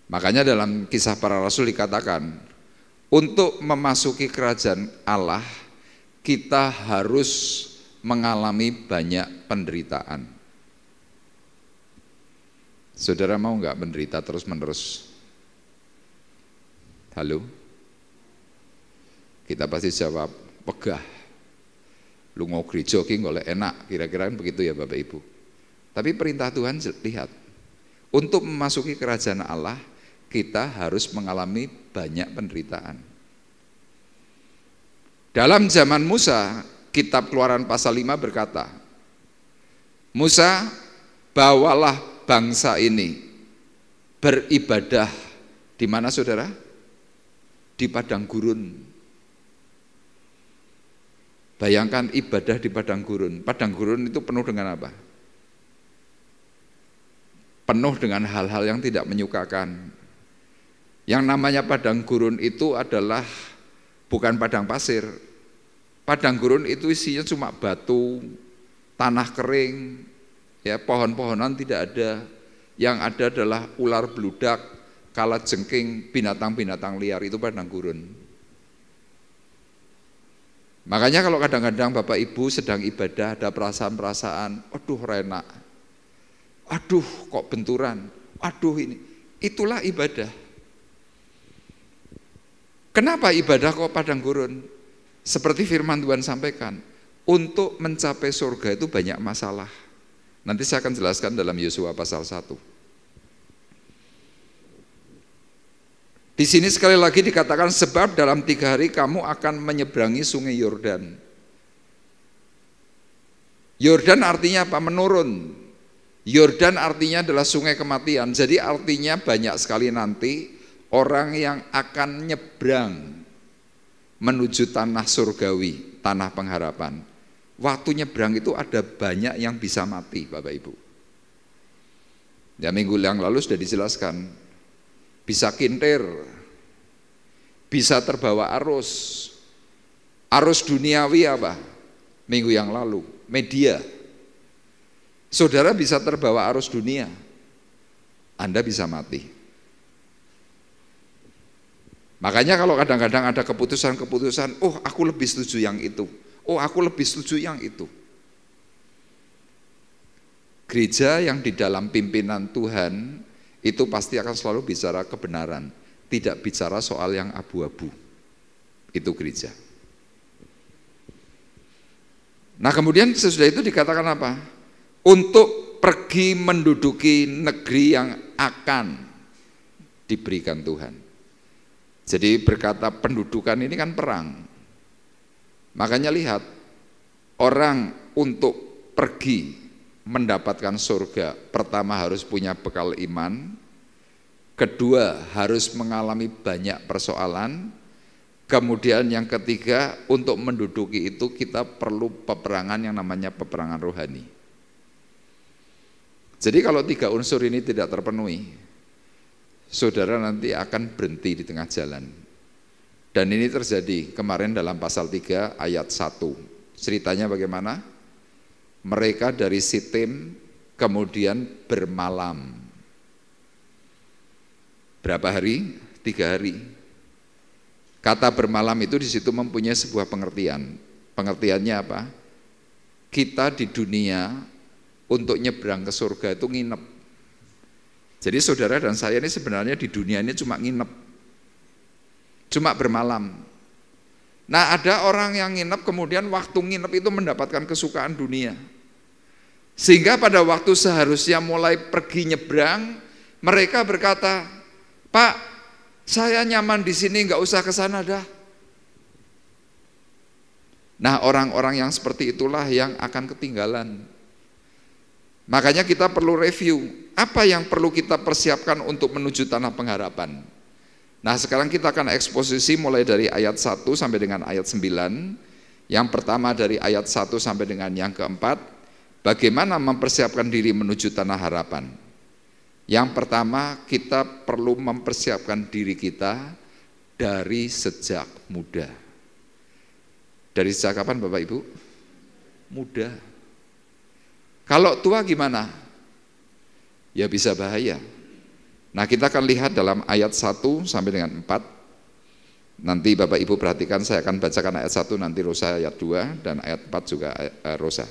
Makanya dalam Kisah Para Rasul dikatakan, untuk memasuki kerajaan Allah kita harus mengalami banyak penderitaan. Saudara mau nggak menderita terus-menerus? Halo? Kita pasti jawab, pegah. Lu mau gereja ki golek enak, kira-kira begitu ya Bapak Ibu. Tapi perintah Tuhan lihat, Untuk memasuki kerajaan Allah, kita harus mengalami banyak penderitaan. Dalam zaman Musa, kitab Keluaran pasal 5 berkata, Musa, bawalah bangsa ini beribadah di mana saudara? Di padang gurun. Bayangkan ibadah di padang gurun. Padang gurun itu penuh dengan apa? Penuh dengan hal-hal yang tidak menyukakan. Yang namanya padang gurun itu adalah bukan padang pasir. Padang gurun itu isinya cuma batu, tanah kering, ya, pohon-pohonan tidak ada. Yang ada adalah ular beludak, kalajengking, binatang-binatang liar, itu padang gurun. Makanya kalau kadang-kadang Bapak Ibu sedang ibadah ada perasaan-perasaan, aduh renak, aduh kok benturan, aduh ini, itulah ibadah. Kenapa ibadah kok padang gurun? Seperti firman Tuhan sampaikan, untuk mencapai surga itu banyak masalah. Nanti saya akan jelaskan dalam Yosua pasal 1. Di sini sekali lagi dikatakan, sebab dalam 3 hari kamu akan menyeberangi sungai Yordan. Yordan artinya apa? Menurun. Yordan artinya adalah sungai kematian. Jadi artinya banyak sekali nanti orang yang akan nyebrang menuju tanah surgawi, tanah pengharapan. Waktu nyebrang itu ada banyak yang bisa mati, Bapak Ibu. Ya, minggu yang lalu sudah dijelaskan. Bisa kintir, bisa terbawa arus duniawi apa? Minggu yang lalu, media. Saudara bisa terbawa arus dunia, Anda bisa mati. Makanya kalau kadang-kadang ada keputusan-keputusan, oh aku lebih setuju yang itu, oh aku lebih setuju yang itu. Gereja yang di dalam pimpinan Tuhan itu pasti akan selalu bicara kebenaran, tidak bicara soal yang abu-abu. Itu gereja. Nah kemudian sesudah itu dikatakan apa? Untuk pergi menduduki negeri yang akan diberikan Tuhan. Jadi berkata pendudukan ini kan perang. Makanya lihat, orang untuk pergi mendapatkan surga, pertama harus punya bekal iman, kedua harus mengalami banyak persoalan, kemudian yang ketiga untuk menduduki itu kita perlu peperangan yang namanya peperangan rohani. Jadi kalau 3 unsur ini tidak terpenuhi, saudara nanti akan berhenti di tengah jalan. Dan ini terjadi kemarin dalam pasal 3 ayat 1. Ceritanya bagaimana? Mereka dari Sitim kemudian bermalam. Berapa hari? 3 hari. Kata bermalam itu di situ mempunyai sebuah pengertian. Pengertiannya apa? Kita di dunia untuk nyebrang ke surga itu nginep. Jadi saudara dan saya ini sebenarnya di dunia ini cuma nginep. Cuma bermalam. Nah ada orang yang nginep kemudian waktu nginep itu mendapatkan kesukaan dunia. Sehingga pada waktu seharusnya mulai pergi nyebrang, mereka berkata, Pak, saya nyaman di sini, nggak usah ke sana dah. Nah orang-orang yang seperti itulah yang akan ketinggalan. Makanya kita perlu review, apa yang perlu kita persiapkan untuk menuju tanah pengharapan. Nah sekarang kita akan eksposisi mulai dari ayat 1 sampai dengan ayat 9. Yang pertama dari ayat 1 sampai dengan yang keempat, bagaimana mempersiapkan diri menuju tanah harapan. Yang pertama kita perlu mempersiapkan diri kita dari sejak muda. Dari sejak kapan Bapak Ibu? Muda. Kalau tua gimana? Ya bisa bahaya. Nah kita akan lihat dalam ayat 1 sampai dengan 4. Nanti Bapak Ibu perhatikan, saya akan bacakan ayat 1, nanti Rosa ayat 2, dan ayat 4 juga Rosa.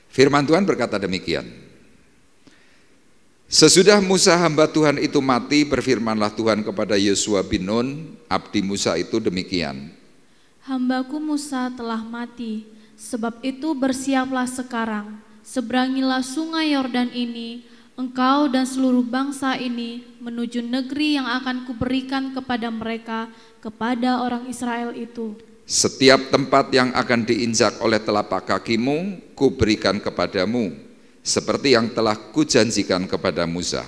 Firman Tuhan berkata demikian. Sesudah Musa hamba Tuhan itu mati, berfirmanlah Tuhan kepada Yosua bin Nun, abdi Musa itu demikian. Hambaku Musa telah mati, sebab itu bersiaplah sekarang, seberangilah sungai Yordan ini, engkau dan seluruh bangsa ini menuju negeri yang akan kuberikan kepada mereka, kepada orang Israel itu. Setiap tempat yang akan diinjak oleh telapak kakimu, kuberikan kepadamu, seperti yang telah kujanjikan kepada Musa.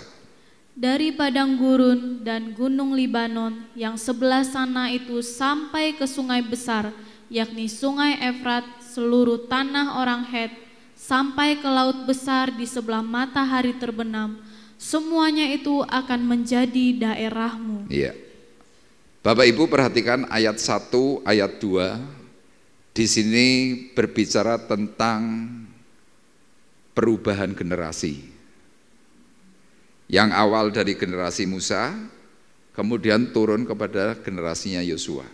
Dari padang gurun dan gunung Libanon yang sebelah sana itu sampai ke sungai besar, yakni sungai Efrat, seluruh tanah orang Het, sampai ke laut besar di sebelah matahari terbenam, semuanya itu akan menjadi daerahmu. Iya. Bapak Ibu perhatikan ayat 1, ayat 2. Di sini berbicara tentang perubahan generasi. Yang awal dari generasi Musa, kemudian turun kepada generasinya Yosua.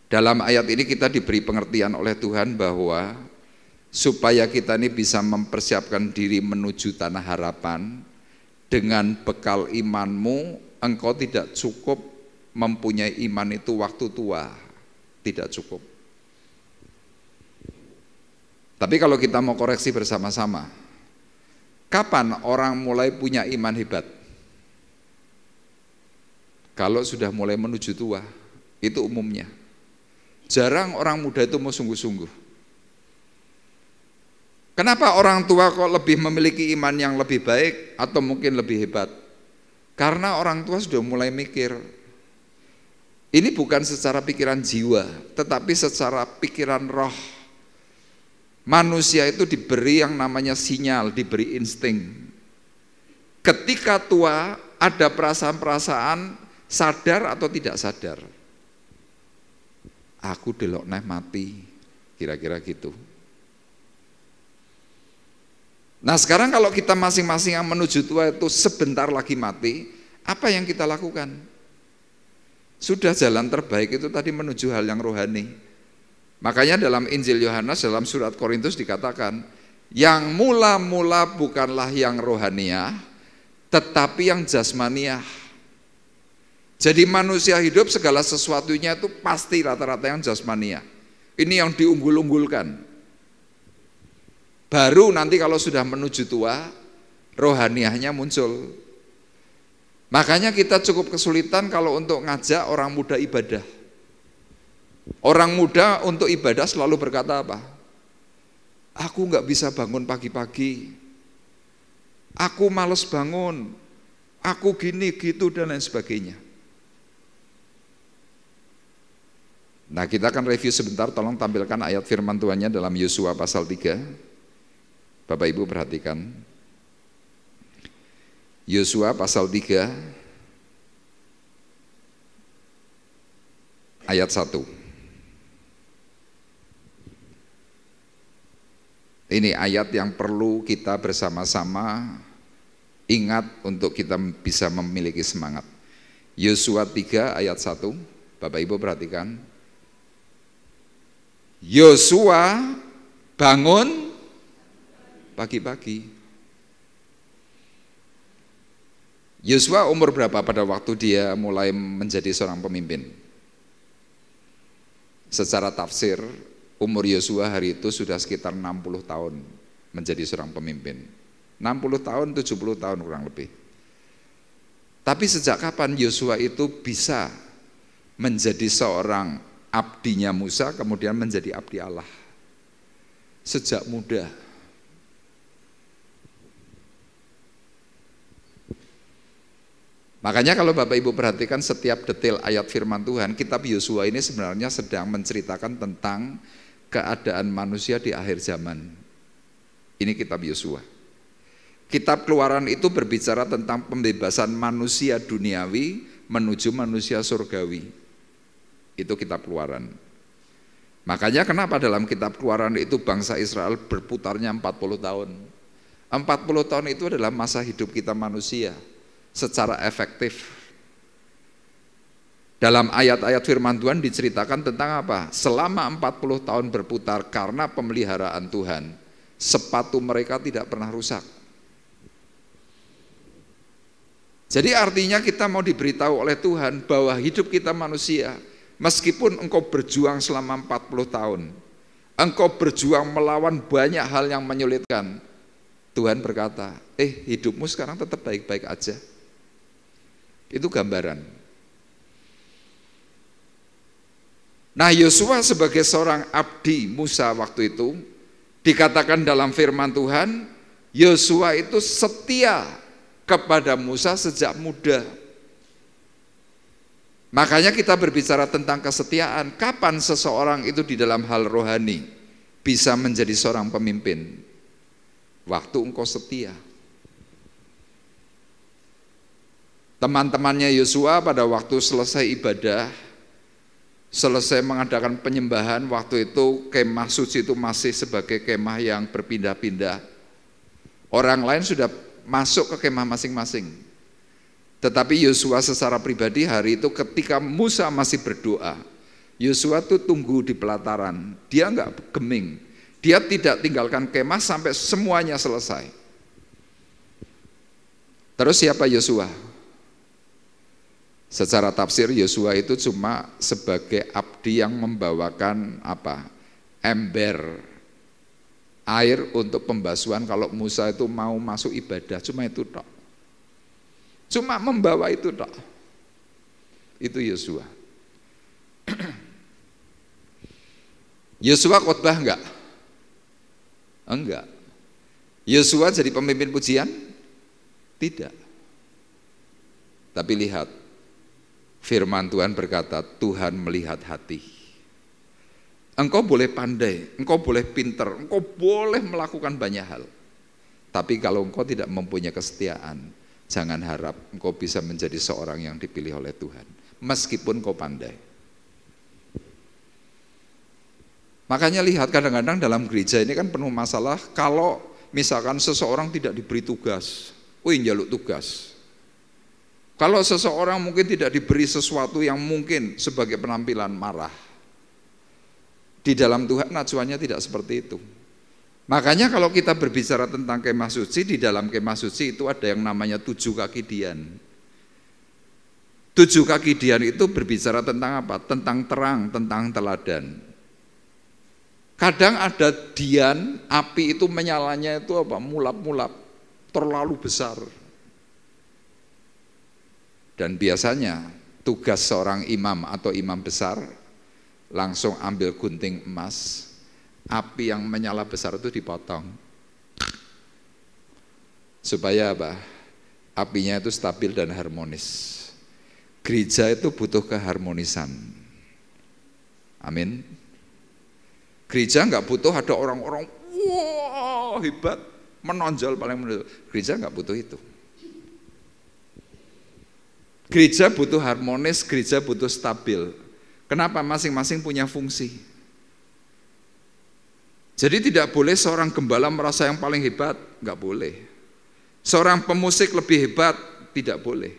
Dalam ayat ini kita diberi pengertian oleh Tuhan bahwa supaya kita ini bisa mempersiapkan diri menuju tanah harapan, dengan bekal imanmu, engkau tidak cukup mempunyai iman itu waktu tua, tidak cukup. Tapi kalau kita mau koreksi bersama-sama, kapan orang mulai punya iman hebat? Kalau sudah mulai menuju tua, itu umumnya. Jarang orang muda itu mau sungguh-sungguh. Kenapa orang tua kok lebih memiliki iman yang lebih baik atau mungkin lebih hebat? Karena orang tua sudah mulai mikir. Ini bukan secara pikiran jiwa, tetapi secara pikiran roh. Manusia itu diberi yang namanya sinyal, diberi insting. Ketika tua, ada perasaan-perasaan sadar atau tidak sadar. Aku delok neh mati, kira-kira gitu. Nah sekarang kalau kita masing-masing yang menuju tua itu sebentar lagi mati, apa yang kita lakukan? Sudah jalan terbaik itu tadi menuju hal yang rohani. Makanya dalam Injil Yohanes dalam surat Korintus dikatakan, yang mula-mula bukanlah yang rohaniah, tetapi yang jasmaniah. Jadi manusia hidup segala sesuatunya itu pasti rata-rata yang jasmaniah. Ini yang diunggul-unggulkan. Baru nanti kalau sudah menuju tua, rohaniahnya muncul. Makanya kita cukup kesulitan kalau untuk ngajak orang muda ibadah. Orang muda untuk ibadah selalu berkata apa? Aku nggak bisa bangun pagi-pagi. Aku males bangun. Aku gini, gitu, dan lain sebagainya. Nah kita akan review sebentar, tolong tampilkan ayat firman Tuhannya dalam Yosua pasal 3. Bapak Ibu perhatikan. Yosua pasal 3 ayat 1. Ini ayat yang perlu kita bersama-sama ingat untuk kita bisa memiliki semangat. Yosua 3 ayat 1. Bapak Ibu perhatikan. Yosua bangun pagi-pagi. Yosua umur berapa pada waktu dia mulai menjadi seorang pemimpin? Secara tafsir, umur Yosua hari itu sudah sekitar 60 tahun menjadi seorang pemimpin. 60 tahun, 70 tahun kurang lebih. Tapi sejak kapan Yosua itu bisa menjadi seorang abdinya Musa, kemudian menjadi abdi Allah? Sejak muda. Makanya kalau Bapak Ibu perhatikan setiap detail ayat firman Tuhan, kitab Yosua ini sebenarnya sedang menceritakan tentang keadaan manusia di akhir zaman. Ini kitab Yosua. Kitab Keluaran itu berbicara tentang pembebasan manusia duniawi menuju manusia surgawi. Itu kitab Keluaran. Makanya kenapa dalam kitab Keluaran itu bangsa Israel berputarnya 40 tahun. 40 tahun itu adalah masa hidup kita manusia secara efektif. Dalam ayat-ayat firman Tuhan diceritakan tentang apa? Selama 40 tahun berputar karena pemeliharaan Tuhan, sepatu mereka tidak pernah rusak. Jadi artinya kita mau diberitahu oleh Tuhan bahwa hidup kita manusia, meskipun engkau berjuang selama 40 tahun, engkau berjuang melawan banyak hal yang menyulitkan, Tuhan berkata, hidupmu sekarang tetap baik-baik aja. Itu gambaran. Nah, Yosua sebagai seorang abdi Musa waktu itu, dikatakan dalam firman Tuhan, Yosua itu setia kepada Musa sejak muda. Makanya kita berbicara tentang kesetiaan. Kapan seseorang itu di dalam hal rohani bisa menjadi seorang pemimpin? Waktu engkau setia. Teman-temannya Yosua pada waktu selesai ibadah, selesai mengadakan penyembahan, waktu itu kemah suci itu masih sebagai kemah yang berpindah-pindah. Orang lain sudah masuk ke kemah masing-masing. Tetapi Yosua secara pribadi hari itu ketika Musa masih berdoa, Yosua tuh tunggu di pelataran, dia enggak geming. Dia tidak tinggalkan kemah sampai semuanya selesai. Terus siapa Yosua? Secara tafsir Yosua itu cuma sebagai abdi yang membawakan ember air untuk pembasuhan kalau Musa itu mau masuk ibadah, cuma itu tok. Cuma membawa itu tok. Itu Yosua. Yosua khotbah enggak? Enggak. Yosua jadi pemimpin pujian? Tidak. Tapi lihat, firman Tuhan berkata, Tuhan melihat hati. Engkau boleh pandai, engkau boleh pinter, engkau boleh melakukan banyak hal. Tapi kalau engkau tidak mempunyai kesetiaan, jangan harap engkau bisa menjadi seorang yang dipilih oleh Tuhan. Meskipun engkau pandai. Makanya lihat kadang-kadang dalam gereja ini kan penuh masalah kalau misalkan seseorang tidak diberi tugas, njaluk tugas. Kalau seseorang mungkin tidak diberi sesuatu yang mungkin sebagai penampilan marah. Di dalam Tuhan acuannya tidak seperti itu. Makanya kalau kita berbicara tentang kemah suci, di dalam kemah suci itu ada yang namanya 7 kaki dian. 7 kaki dian itu berbicara tentang apa? Tentang terang, tentang teladan. Kadang ada dian, api itu menyalanya itu mulap-mulap, terlalu besar. Dan biasanya tugas seorang imam atau imam besar langsung ambil gunting emas, api yang menyala besar itu dipotong. Supaya apa? Apinya itu stabil dan harmonis. Gereja itu butuh keharmonisan. Amin. Gereja enggak butuh ada orang-orang wah hebat, menonjol paling menonjol. Gereja enggak butuh itu. Gereja butuh harmonis, gereja butuh stabil. Kenapa? Masing-masing punya fungsi. Jadi tidak boleh seorang gembala merasa yang paling hebat, enggak boleh. Seorang pemusik lebih hebat, tidak boleh.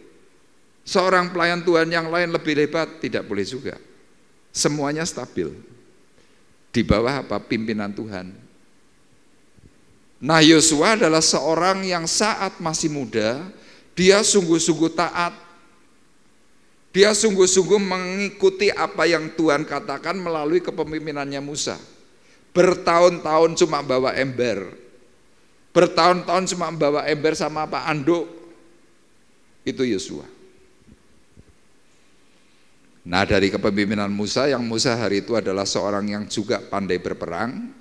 Seorang pelayan Tuhan yang lain lebih hebat, tidak boleh juga. Semuanya stabil. Di bawah apa? Pimpinan Tuhan. Nah, Yosua adalah seorang yang saat masih muda, dia sungguh-sungguh taat. Dia sungguh-sungguh mengikuti apa yang Tuhan katakan melalui kepemimpinannya Musa. Bertahun-tahun cuma bawa ember. Bertahun-tahun cuma bawa ember sama apa? Anduk. Itu Yosua. Nah, dari kepemimpinan Musa, yang Musa hari itu adalah seorang yang juga pandai berperang,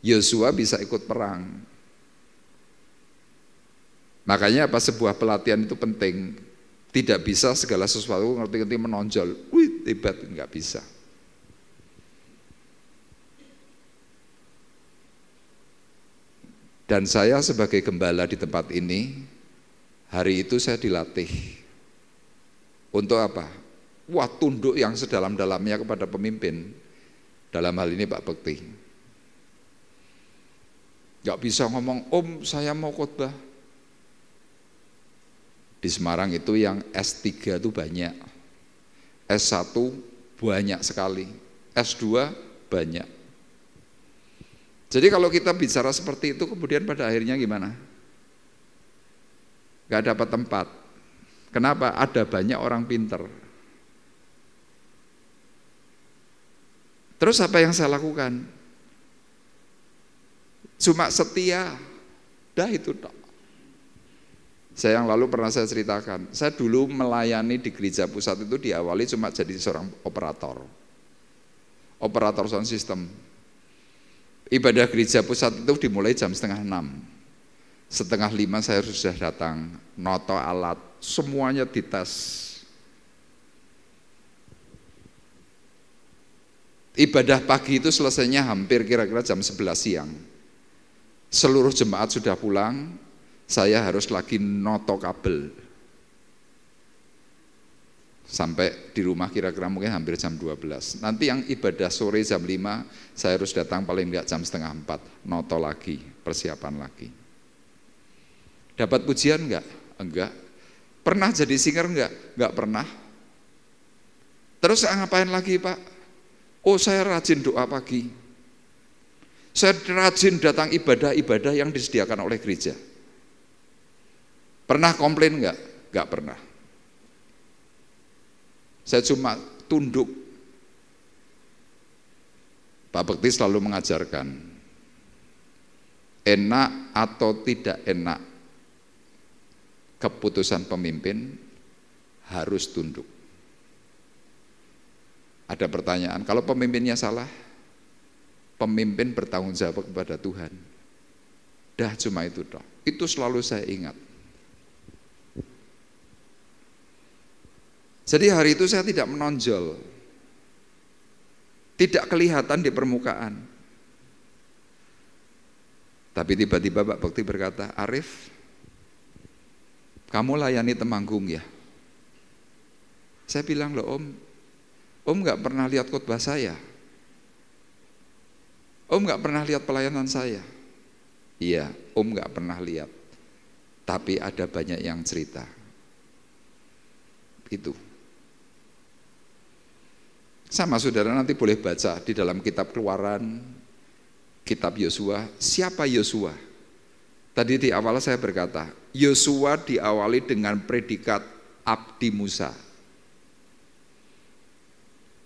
Yosua bisa ikut perang. Makanya apa? Sebuah pelatihan itu penting. Tidak bisa segala sesuatu ngerti-ngerti menonjol. Wih, hebat, enggak bisa. Dan saya sebagai gembala di tempat ini, hari itu saya dilatih. Untuk apa? Wah, tunduk yang sedalam-dalamnya kepada pemimpin. Dalam hal ini Pak Bekti. Gak bisa ngomong, Om saya mau khotbah. Di Semarang itu yang S3 itu banyak. S1 banyak sekali. S2 banyak. Jadi kalau kita bicara seperti itu kemudian pada akhirnya gimana? Gak dapat tempat. Kenapa? Ada banyak orang pinter. Terus apa yang saya lakukan? Cuma setia. Dah itu tok. Saya yang lalu pernah saya ceritakan, saya dulu melayani di gereja pusat itu diawali cuma jadi seorang operator sound system. Ibadah gereja pusat itu dimulai jam 5:30. 4:30 saya sudah datang, noto alat, semuanya dites. Ibadah pagi itu selesainya hampir kira-kira jam 11 siang. Seluruh jemaat sudah pulang, saya harus lagi noto kabel. Sampai di rumah kira-kira mungkin hampir jam 12. Nanti yang ibadah sore jam 5, saya harus datang paling enggak jam 3:30, noto lagi, persiapan lagi. Dapat pujian enggak? Enggak. Pernah jadi singer enggak? Enggak pernah. Terus saya ngapain lagi, Pak? Oh, saya rajin doa pagi. Saya rajin datang ibadah-ibadah yang disediakan oleh gereja. Pernah komplain enggak? Enggak pernah. Saya cuma tunduk. Pak Bekti selalu mengajarkan, enak atau tidak enak, keputusan pemimpin harus tunduk. Ada pertanyaan, kalau pemimpinnya salah, pemimpin bertanggung jawab kepada Tuhan. Dah cuma itu toh. Itu selalu saya ingat. Jadi hari itu saya tidak menonjol, tidak kelihatan di permukaan. Tapi tiba-tiba Pak Bekti berkata, Arif, kamu layani Temanggung ya? Saya bilang, loh Om nggak pernah lihat khotbah saya. Om nggak pernah lihat pelayanan saya. Iya, Om nggak pernah lihat. Tapi ada banyak yang cerita. Itu. Sama saudara nanti boleh baca di dalam kitab Keluaran, kitab Yosua. Siapa Yosua? Tadi di awal saya berkata, Yosua diawali dengan predikat abdi Musa.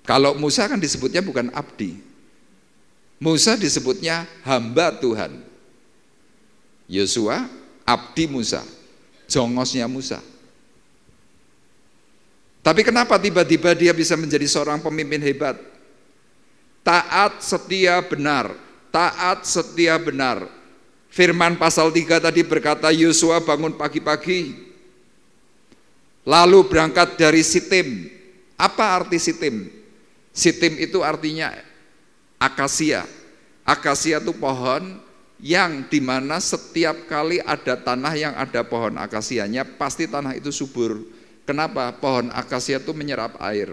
Kalau Musa kan disebutnya bukan abdi. Musa disebutnya hamba Tuhan. Yosua, abdi Musa, jongosnya Musa. Tapi kenapa tiba-tiba dia bisa menjadi seorang pemimpin hebat? Taat, setia, benar. Taat, setia, benar. Firman pasal 3 tadi berkata, Yosua bangun pagi-pagi, lalu berangkat dari Sitim. Apa arti Sitim? Sitim itu artinya akasia. Akasia itu pohon yang dimana setiap kali ada tanah yang ada pohon akasianya, pasti tanah itu subur. Kenapa? Pohon akasia itu menyerap air.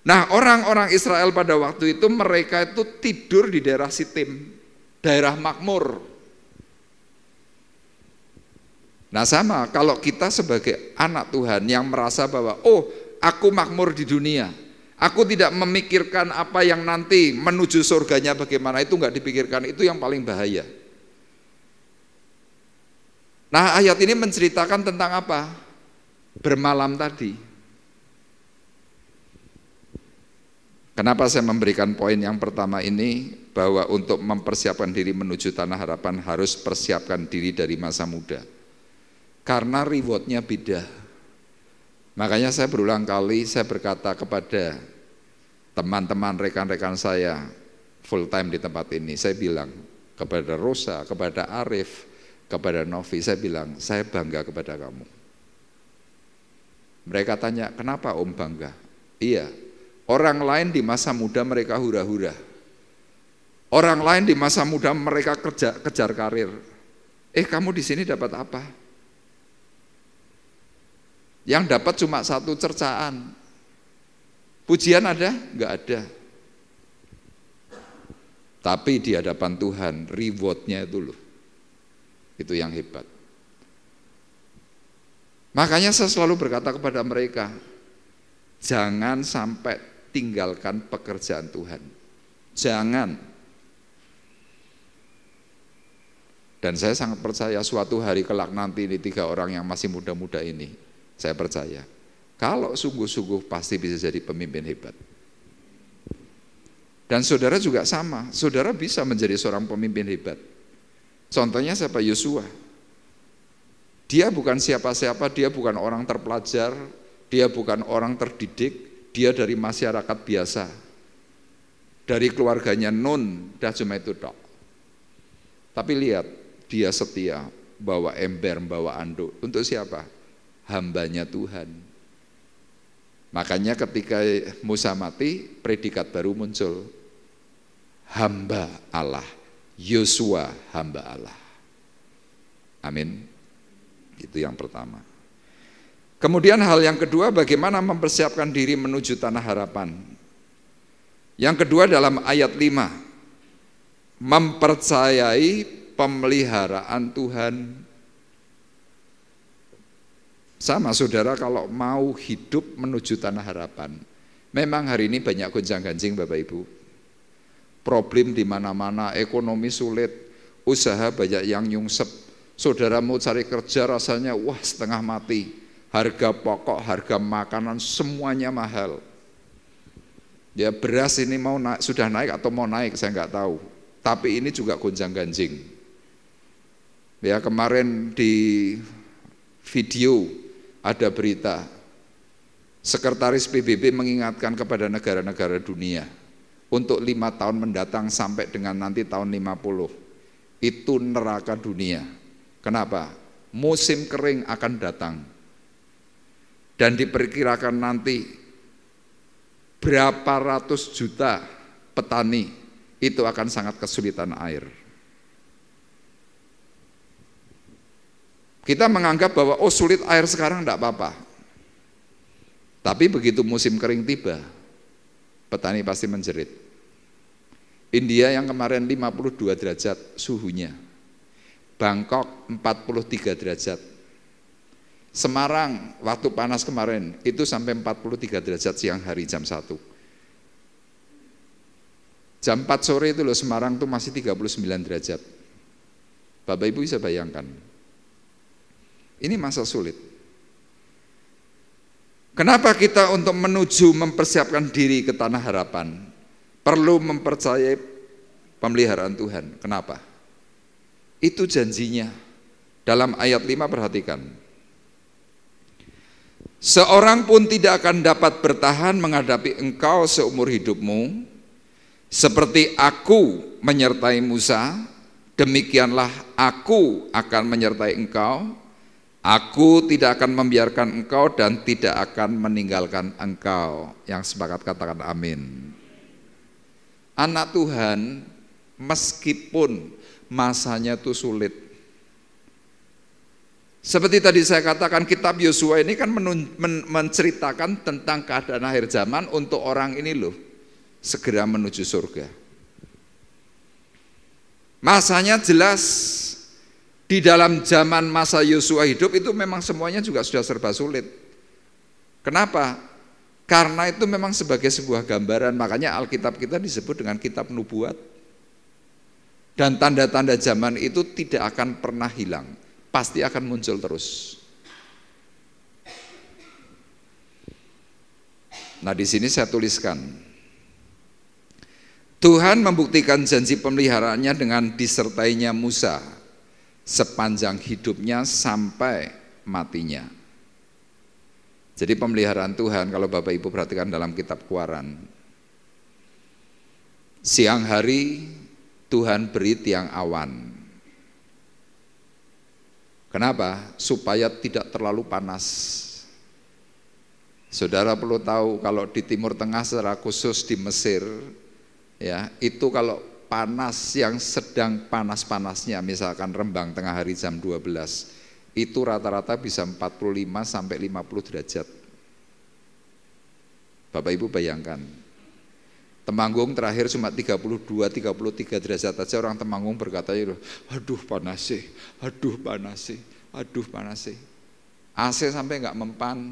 Nah, orang-orang Israel pada waktu itu mereka itu tidur di daerah Sitim, daerah makmur. Nah sama, kalau kita sebagai anak Tuhan yang merasa bahwa, oh aku makmur di dunia, aku tidak memikirkan apa yang nanti menuju surganya bagaimana, itu enggak dipikirkan, itu yang paling bahaya. Nah ayat ini menceritakan tentang apa? Bermalam tadi. Kenapa saya memberikan poin yang pertama ini, bahwa untuk mempersiapkan diri menuju tanah harapan harus persiapkan diri dari masa muda. Karena rewardnya beda. Makanya saya berulang kali saya berkata kepada teman-teman rekan-rekan saya full time di tempat ini, saya bilang kepada Rosa, kepada Arif, kepada Novi, saya bilang saya bangga kepada kamu. Mereka tanya, kenapa Om bangga? Iya, orang lain di masa muda mereka hura-hura, orang lain di masa muda mereka kejar karir. Kamu di sini dapat apa? Yang dapat cuma satu cercaan. Pujian ada? Enggak ada. Tapi di hadapan Tuhan rewardnya itu loh. Itu yang hebat. Makanya saya selalu berkata kepada mereka, jangan sampai tinggalkan pekerjaan Tuhan. Jangan. Dan saya sangat percaya suatu hari kelak nanti ini 3 orang yang masih muda-muda ini, saya percaya, kalau sungguh-sungguh pasti bisa jadi pemimpin hebat. Dan saudara juga sama, saudara bisa menjadi seorang pemimpin hebat. Contohnya siapa? Yosua. Dia bukan siapa-siapa, dia bukan orang terpelajar, dia bukan orang terdidik, dia dari masyarakat biasa. Dari keluarganya Nun, dah cuma itu tok. Tapi lihat, dia setia, bawa ember, bawa anduk. Untuk siapa? Hambanya Tuhan. Makanya ketika Musa mati, predikat baru muncul. Hamba Allah, Yosua hamba Allah. Amin. Itu yang pertama. Kemudian hal yang kedua, bagaimana mempersiapkan diri menuju tanah harapan. Yang kedua dalam ayat 5, mempercayai pemeliharaan Tuhan. Sama saudara, kalau mau hidup menuju tanah harapan, memang hari ini banyak gonjang-ganjing Bapak Ibu. Problem di mana-mana, ekonomi sulit, usaha banyak yang nyungsep. Saudara mau cari kerja rasanya wah setengah mati. Harga pokok, harga makanan semuanya mahal. Ya beras ini mau naik, sudah naik atau mau naik saya nggak tahu. Tapi ini juga gonjang-ganjing. Ya kemarin di video ada berita Sekretaris PBB mengingatkan kepada negara-negara dunia untuk 5 tahun mendatang sampai dengan nanti tahun 50 itu neraka dunia. Kenapa? Musim kering akan datang dan diperkirakan nanti berapa ratus juta petani itu akan sangat kesulitan air. Kita menganggap bahwa oh sulit air sekarang enggak apa-apa. Tapi begitu musim kering tiba, petani pasti menjerit. India yang kemarin 52 derajat suhunya, Bangkok 43 derajat, Semarang waktu panas kemarin itu sampai 43 derajat siang hari jam 1. Jam 4 sore itu loh Semarang tuh masih 39 derajat. Bapak Ibu bisa bayangkan. Ini masa sulit. Kenapa kita untuk menuju mempersiapkan diri ke tanah harapan perlu mempercayai pemeliharaan Tuhan? Kenapa? Itu janjinya. Dalam ayat 5 perhatikan. Seorang pun tidak akan dapat bertahan menghadapi engkau seumur hidupmu. Seperti aku menyertai Musa, demikianlah aku akan menyertai engkau. Aku tidak akan membiarkan engkau dan tidak akan meninggalkan engkau. Yang sepakat katakan amin. Anak Tuhan meskipun masanya itu sulit. Seperti tadi saya katakan, kitab Yosua ini kan menceritakan tentang keadaan akhir zaman untuk orang ini loh, segera menuju surga. Masanya jelas, di dalam zaman masa Yosua hidup itu memang semuanya juga sudah serba sulit. Kenapa? Karena itu memang sebagai sebuah gambaran, makanya Alkitab kita disebut dengan kitab nubuat. Dan tanda-tanda zaman itu tidak akan pernah hilang, pasti akan muncul terus. Nah, di sini saya tuliskan, Tuhan membuktikan janji pemeliharaannya dengan disertainya Musa sepanjang hidupnya sampai matinya. Jadi pemeliharaan Tuhan, kalau Bapak Ibu perhatikan dalam kitab Keluaran, siang hari Tuhan beri tiang awan. Kenapa? Supaya tidak terlalu panas. Saudara perlu tahu kalau di Timur Tengah secara khusus di Mesir, ya itu kalau panas yang sedang panas-panasnya, misalkan Rembang tengah hari jam 12, itu rata-rata bisa 45 sampai 50 derajat. Bapak Ibu bayangkan, Temanggung terakhir cuma 32-33 derajat saja, orang Temanggung berkata, aduh panas sih, aduh panas sih, aduh panas sih. AC sampai enggak mempan.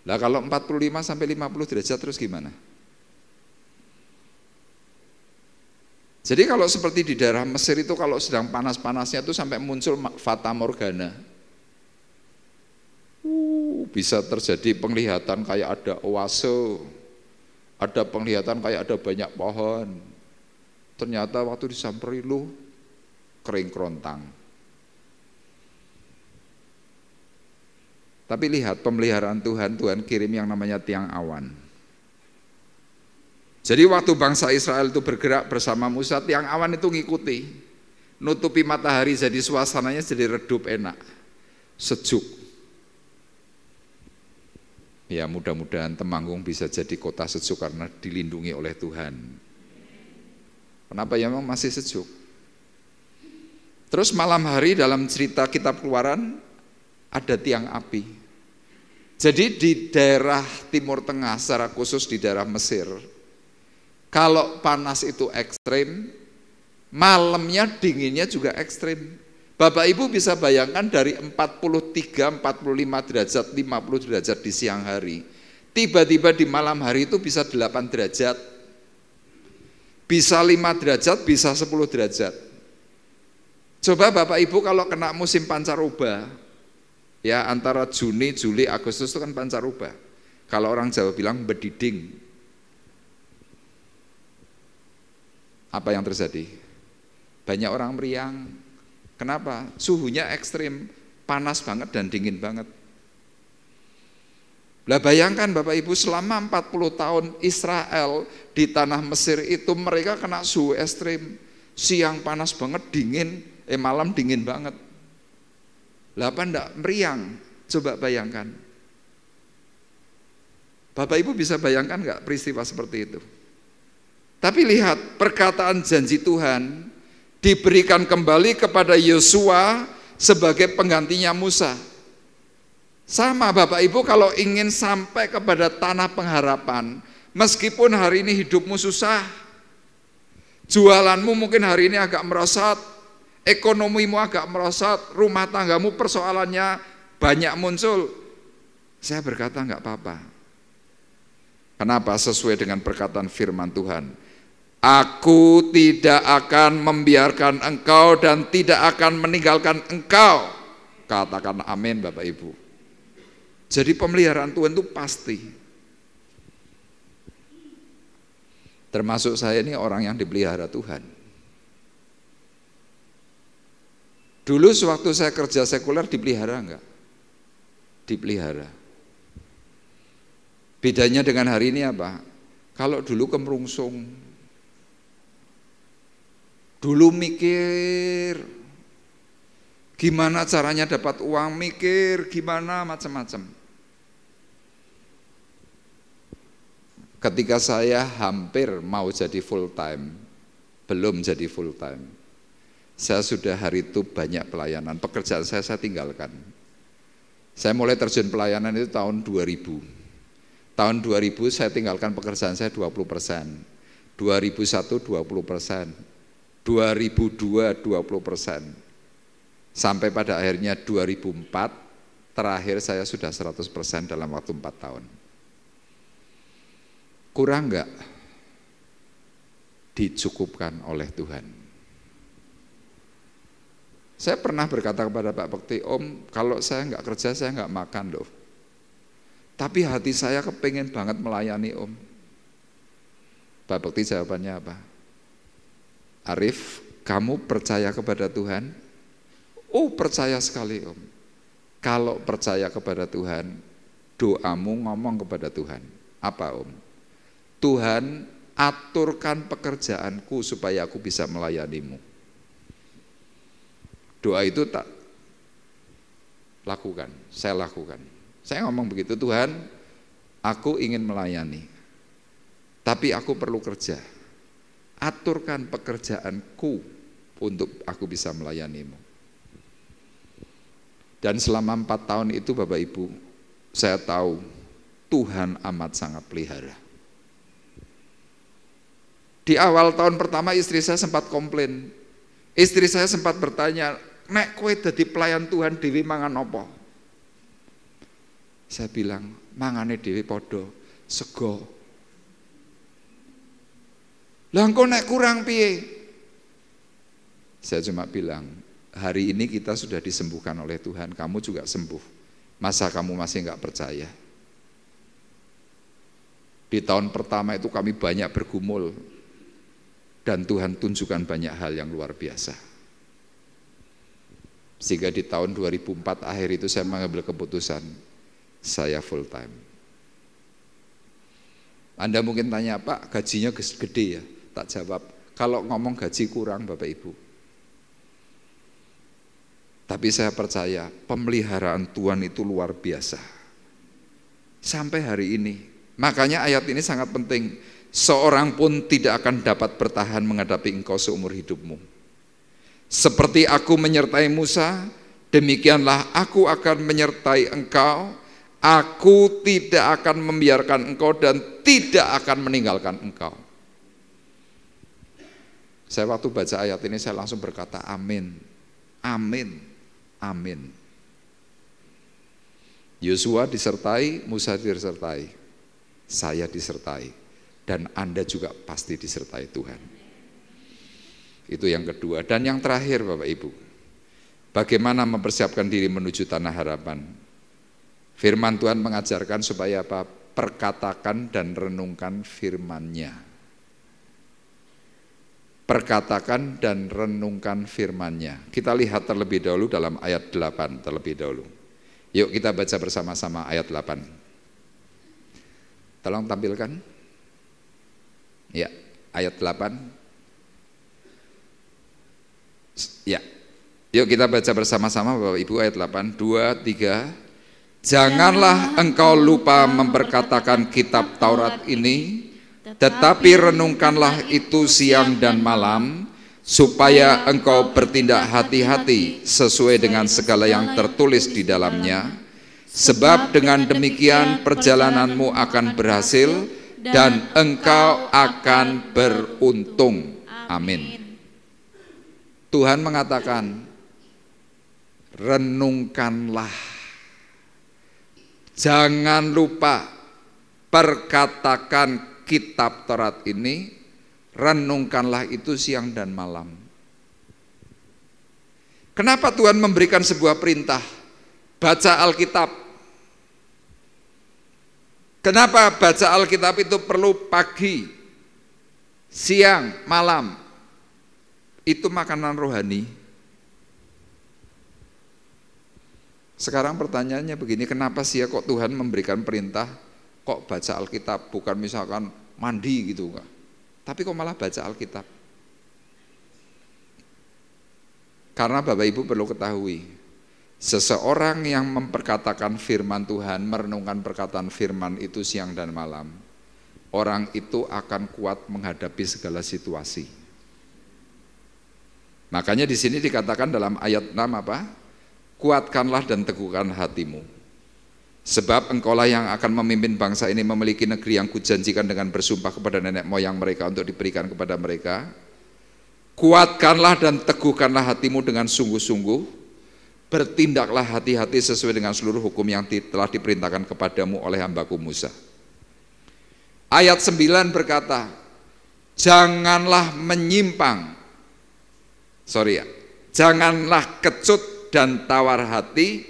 Lah kalau 45 sampai 50 derajat terus gimana? Jadi kalau seperti di daerah Mesir itu kalau sedang panas-panasnya itu sampai muncul fata morgana. Bisa terjadi penglihatan kayak ada oase, ada penglihatan kayak ada banyak pohon. Ternyata waktu disamperi lu kering kerontang. Tapi lihat pemeliharaan Tuhan, Tuhan kirim yang namanya tiang awan. Jadi waktu bangsa Israel itu bergerak bersama Musa, tiang awan itu ngikuti, nutupi matahari, jadi suasananya jadi redup, enak, sejuk. Ya mudah-mudahan Temanggung bisa jadi kota sejuk karena dilindungi oleh Tuhan. Kenapa ya memang masih sejuk? Terus malam hari dalam cerita kitab Keluaran ada tiang api. Jadi di daerah Timur Tengah, secara khusus di daerah Mesir, kalau panas itu ekstrim, malamnya dinginnya juga ekstrim. Bapak Ibu bisa bayangkan dari 43, 45 derajat, 50 derajat di siang hari, tiba-tiba di malam hari itu bisa 8 derajat, bisa 5 derajat, bisa 10 derajat. Coba Bapak Ibu kalau kena musim pancaroba, ya antara Juni, Juli, Agustus itu kan pancaroba. Kalau orang Jawa bilang bediding. Apa yang terjadi? Banyak orang meriang. Kenapa? Suhunya ekstrim, panas banget dan dingin banget. Lah bayangkan Bapak Ibu selama 40 tahun Israel di tanah Mesir itu mereka kena suhu ekstrim. Siang panas banget, dingin, malam dingin banget. Lah apa enggak meriang? Coba bayangkan. Bapak Ibu bisa bayangkan enggak peristiwa seperti itu? Tapi lihat perkataan janji Tuhan diberikan kembali kepada Yosua sebagai penggantinya Musa. Sama Bapak Ibu kalau ingin sampai kepada tanah pengharapan, meskipun hari ini hidupmu susah, jualanmu mungkin hari ini agak merosot, ekonomimu agak merosot, rumah tanggamu persoalannya banyak muncul, saya berkata enggak apa-apa. Kenapa? Sesuai dengan perkataan firman Tuhan. Aku tidak akan membiarkan engkau dan tidak akan meninggalkan engkau. Katakan amin Bapak Ibu. Jadi pemeliharaan Tuhan itu pasti. Termasuk saya ini orang yang dipelihara Tuhan. Dulu sewaktu saya kerja sekuler dipelihara enggak? Dipelihara. Bedanya dengan hari ini apa? Kalau dulu kemerungsung, dulu mikir gimana caranya dapat uang, mikir gimana macam-macam. Ketika saya hampir mau jadi full time, belum jadi full time, saya sudah hari itu banyak pelayanan, pekerjaan saya tinggalkan. Saya mulai terjun pelayanan itu tahun 2000. Tahun 2000 saya tinggalkan pekerjaan saya 20%, 2001 20%, 2002 20%, sampai pada akhirnya 2004 terakhir saya sudah 100% dalam waktu 4 tahun. Kurang enggak? Dicukupkan oleh Tuhan. Saya pernah berkata kepada Pak Bekti, Om, kalau saya enggak kerja saya enggak makan loh, tapi hati saya kepengen banget melayani Om. Pak Bekti jawabannya apa? Arif, kamu percaya kepada Tuhan? Oh, percaya sekali Om. Kalau percaya kepada Tuhan, doamu ngomong kepada Tuhan. Apa Om? Tuhan, aturkan pekerjaanku supaya aku bisa melayanimu. Doa itu tak lakukan, saya lakukan. Saya ngomong begitu, Tuhan, aku ingin melayani, tapi aku perlu kerja. Aturkan pekerjaanku untuk aku bisa melayanimu. Dan selama 4 tahun itu Bapak Ibu, saya tahu Tuhan amat sangat pelihara. Di awal tahun pertama istri saya sempat komplain. Istri saya sempat bertanya, nek kowe dadi pelayan Tuhan dewi mangan apa? Saya bilang, mangane dewi podo, sego. Lah engko nek kurang piye? Saya cuma bilang, hari ini kita sudah disembuhkan oleh Tuhan, kamu juga sembuh. Masa kamu masih enggak percaya? Di tahun pertama itu kami banyak bergumul. dan Tuhan tunjukkan banyak hal yang luar biasa. Sehingga di tahun 2004 akhir itu saya mengambil keputusan, saya full time. Anda mungkin tanya, Pak, gajinya gede ya? Tak jawab, kalau ngomong gaji kurang Bapak Ibu. Tapi saya percaya pemeliharaan Tuhan itu luar biasa. Sampai hari ini. Makanya ayat ini sangat penting. Seorang pun tidak akan dapat bertahan menghadapi engkau seumur hidupmu. Seperti aku menyertai Musa, demikianlah aku akan menyertai engkau. Aku tidak akan membiarkan engkau dan tidak akan meninggalkan engkau. Saya waktu baca ayat ini saya langsung berkata amin. Amin. Amin. Yosua disertai, Musa disertai, saya disertai, dan Anda juga pasti disertai Tuhan. Itu yang kedua. Dan yang terakhir Bapak Ibu, bagaimana mempersiapkan diri menuju tanah harapan. Firman Tuhan mengajarkan supaya apa? Perkatakan dan renungkan firman-Nya. Perkatakan dan renungkan firman-Nya. Kita lihat terlebih dahulu dalam ayat 8 terlebih dahulu. Yuk kita baca bersama-sama ayat 8. Tolong tampilkan. Ya, ayat 8. Ya. Yuk kita baca bersama-sama Bapak Ibu ayat 8. 2, 3. Janganlah engkau lupa memperkatakan kitab Taurat ini, tetapi renungkanlah itu siang dan malam, supaya engkau bertindak hati-hati sesuai dengan segala yang tertulis di dalamnya. Sebab dengan demikian perjalananmu akan berhasil dan engkau akan beruntung. Amin. Tuhan mengatakan, renungkanlah. Jangan lupa perkatakan kitab Taurat ini, renungkanlah itu siang dan malam. Kenapa Tuhan memberikan sebuah perintah? Baca Alkitab. Kenapa baca Alkitab itu perlu pagi, siang, malam? Itu makanan rohani. Sekarang pertanyaannya begini, kenapa sih ya kok Tuhan memberikan perintah kok baca Alkitab, bukan misalkan mandi gitu enggak? Tapi kok malah baca Alkitab? Karena Bapak Ibu perlu ketahui, seseorang yang memperkatakan firman Tuhan, merenungkan perkataan firman itu siang dan malam, orang itu akan kuat menghadapi segala situasi. Makanya di sini dikatakan dalam ayat 6 apa? Kuatkanlah dan teguhkan hatimu. Sebab engkaulah yang akan memimpin bangsa ini memiliki negeri yang kujanjikan dengan bersumpah kepada nenek moyang mereka untuk diberikan kepada mereka. Kuatkanlah dan teguhkanlah hatimu dengan sungguh-sungguh. Bertindaklah hati-hati sesuai dengan seluruh hukum yang telah diperintahkan kepadamu oleh hambaku Musa. Ayat 9 berkata, janganlah menyimpang. Janganlah kecut dan tawar hati,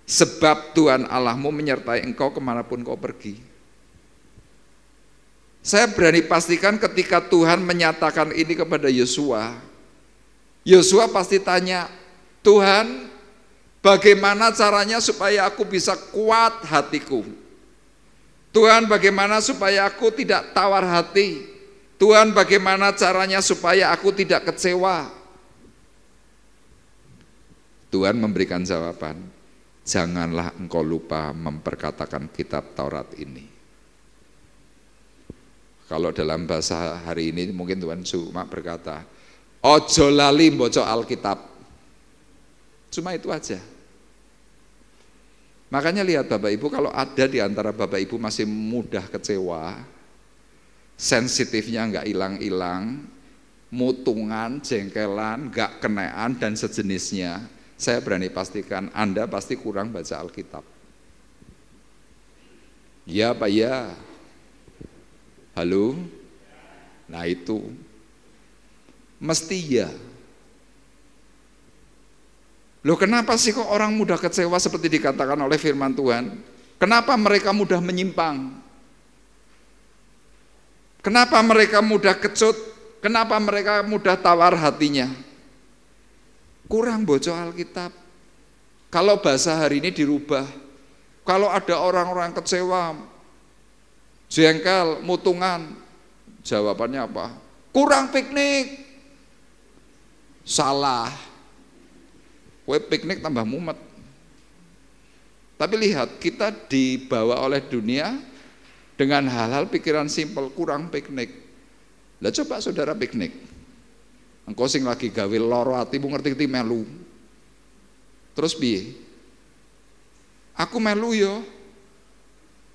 sebab Tuhan Allahmu menyertai engkau kemanapun kau pergi. Saya berani pastikan ketika Tuhan menyatakan ini kepada Yosua, Yosua pasti tanya, Tuhan, bagaimana caranya supaya aku bisa kuat hatiku? Tuhan, bagaimana supaya aku tidak tawar hati? Tuhan, bagaimana caranya supaya aku tidak kecewa? Tuhan memberikan jawaban, janganlah engkau lupa memperkatakan kitab Taurat ini. Kalau dalam bahasa hari ini mungkin Tuhan cuma berkata, ojo lali mbocok Alkitab. Cuma itu aja. Makanya lihat Bapak Ibu, kalau ada di antara Bapak Ibu masih mudah kecewa, sensitifnya enggak hilang-hilang, mutungan, jengkelan, enggak kenaan dan sejenisnya, saya berani pastikan Anda pasti kurang baca Alkitab. Ya Pak ya. Halo? Nah itu. Mesti ya. Loh kenapa sih kok orang mudah kecewa seperti dikatakan oleh firman Tuhan? Kenapa mereka mudah menyimpang? Kenapa mereka mudah kecut Kenapa mereka mudah tawar hatinya? Kurang baca Alkitab. Kalau bahasa hari ini dirubah, kalau ada orang-orang kecewa, jengkel, mutungan, jawabannya apa? Kurang piknik. Salah. Kowe piknik tambah mumet. Tapi lihat, kita dibawa oleh dunia dengan hal-hal pikiran simpel, kurang piknik. Lah coba saudara piknik. Engkau sing lagi gawe loro atimu ngerti-ngerti melu. Terus piye? Aku melu yo.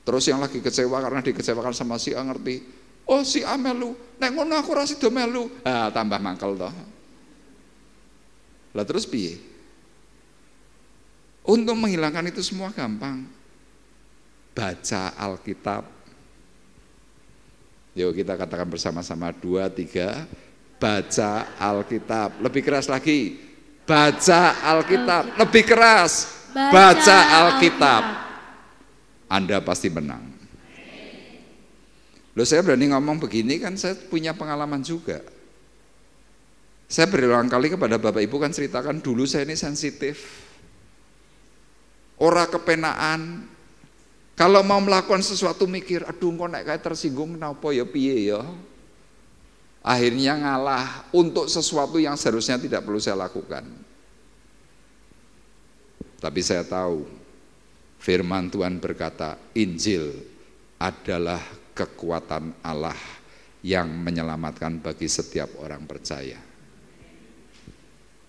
Terus yang lagi kecewa karena dikecewakan sama si A ngerti. Oh si A melu, nek ngono aku ora sida melu. Ah tambah mangkel toh. Lah terus piye? Untuk menghilangkan itu semua gampang. Baca Alkitab. Yuk kita katakan bersama-sama 2, 3. Baca Alkitab. Lebih keras lagi. Baca Alkitab. Lebih keras. Baca Alkitab. Anda pasti menang. Loh saya berani ngomong begini kan saya punya pengalaman juga. Saya berulang kali kepada Bapak Ibu kan ceritakan dulu saya ini sensitif. Ora kepenaan. Kalau mau melakukan sesuatu mikir, aduh kok nek kayak tersinggung kenapa ya piye ya. Akhirnya ngalah untuk sesuatu yang seharusnya tidak perlu saya lakukan. Tapi saya tahu firman Tuhan berkata, Injil adalah kekuatan Allah yang menyelamatkan bagi setiap orang percaya.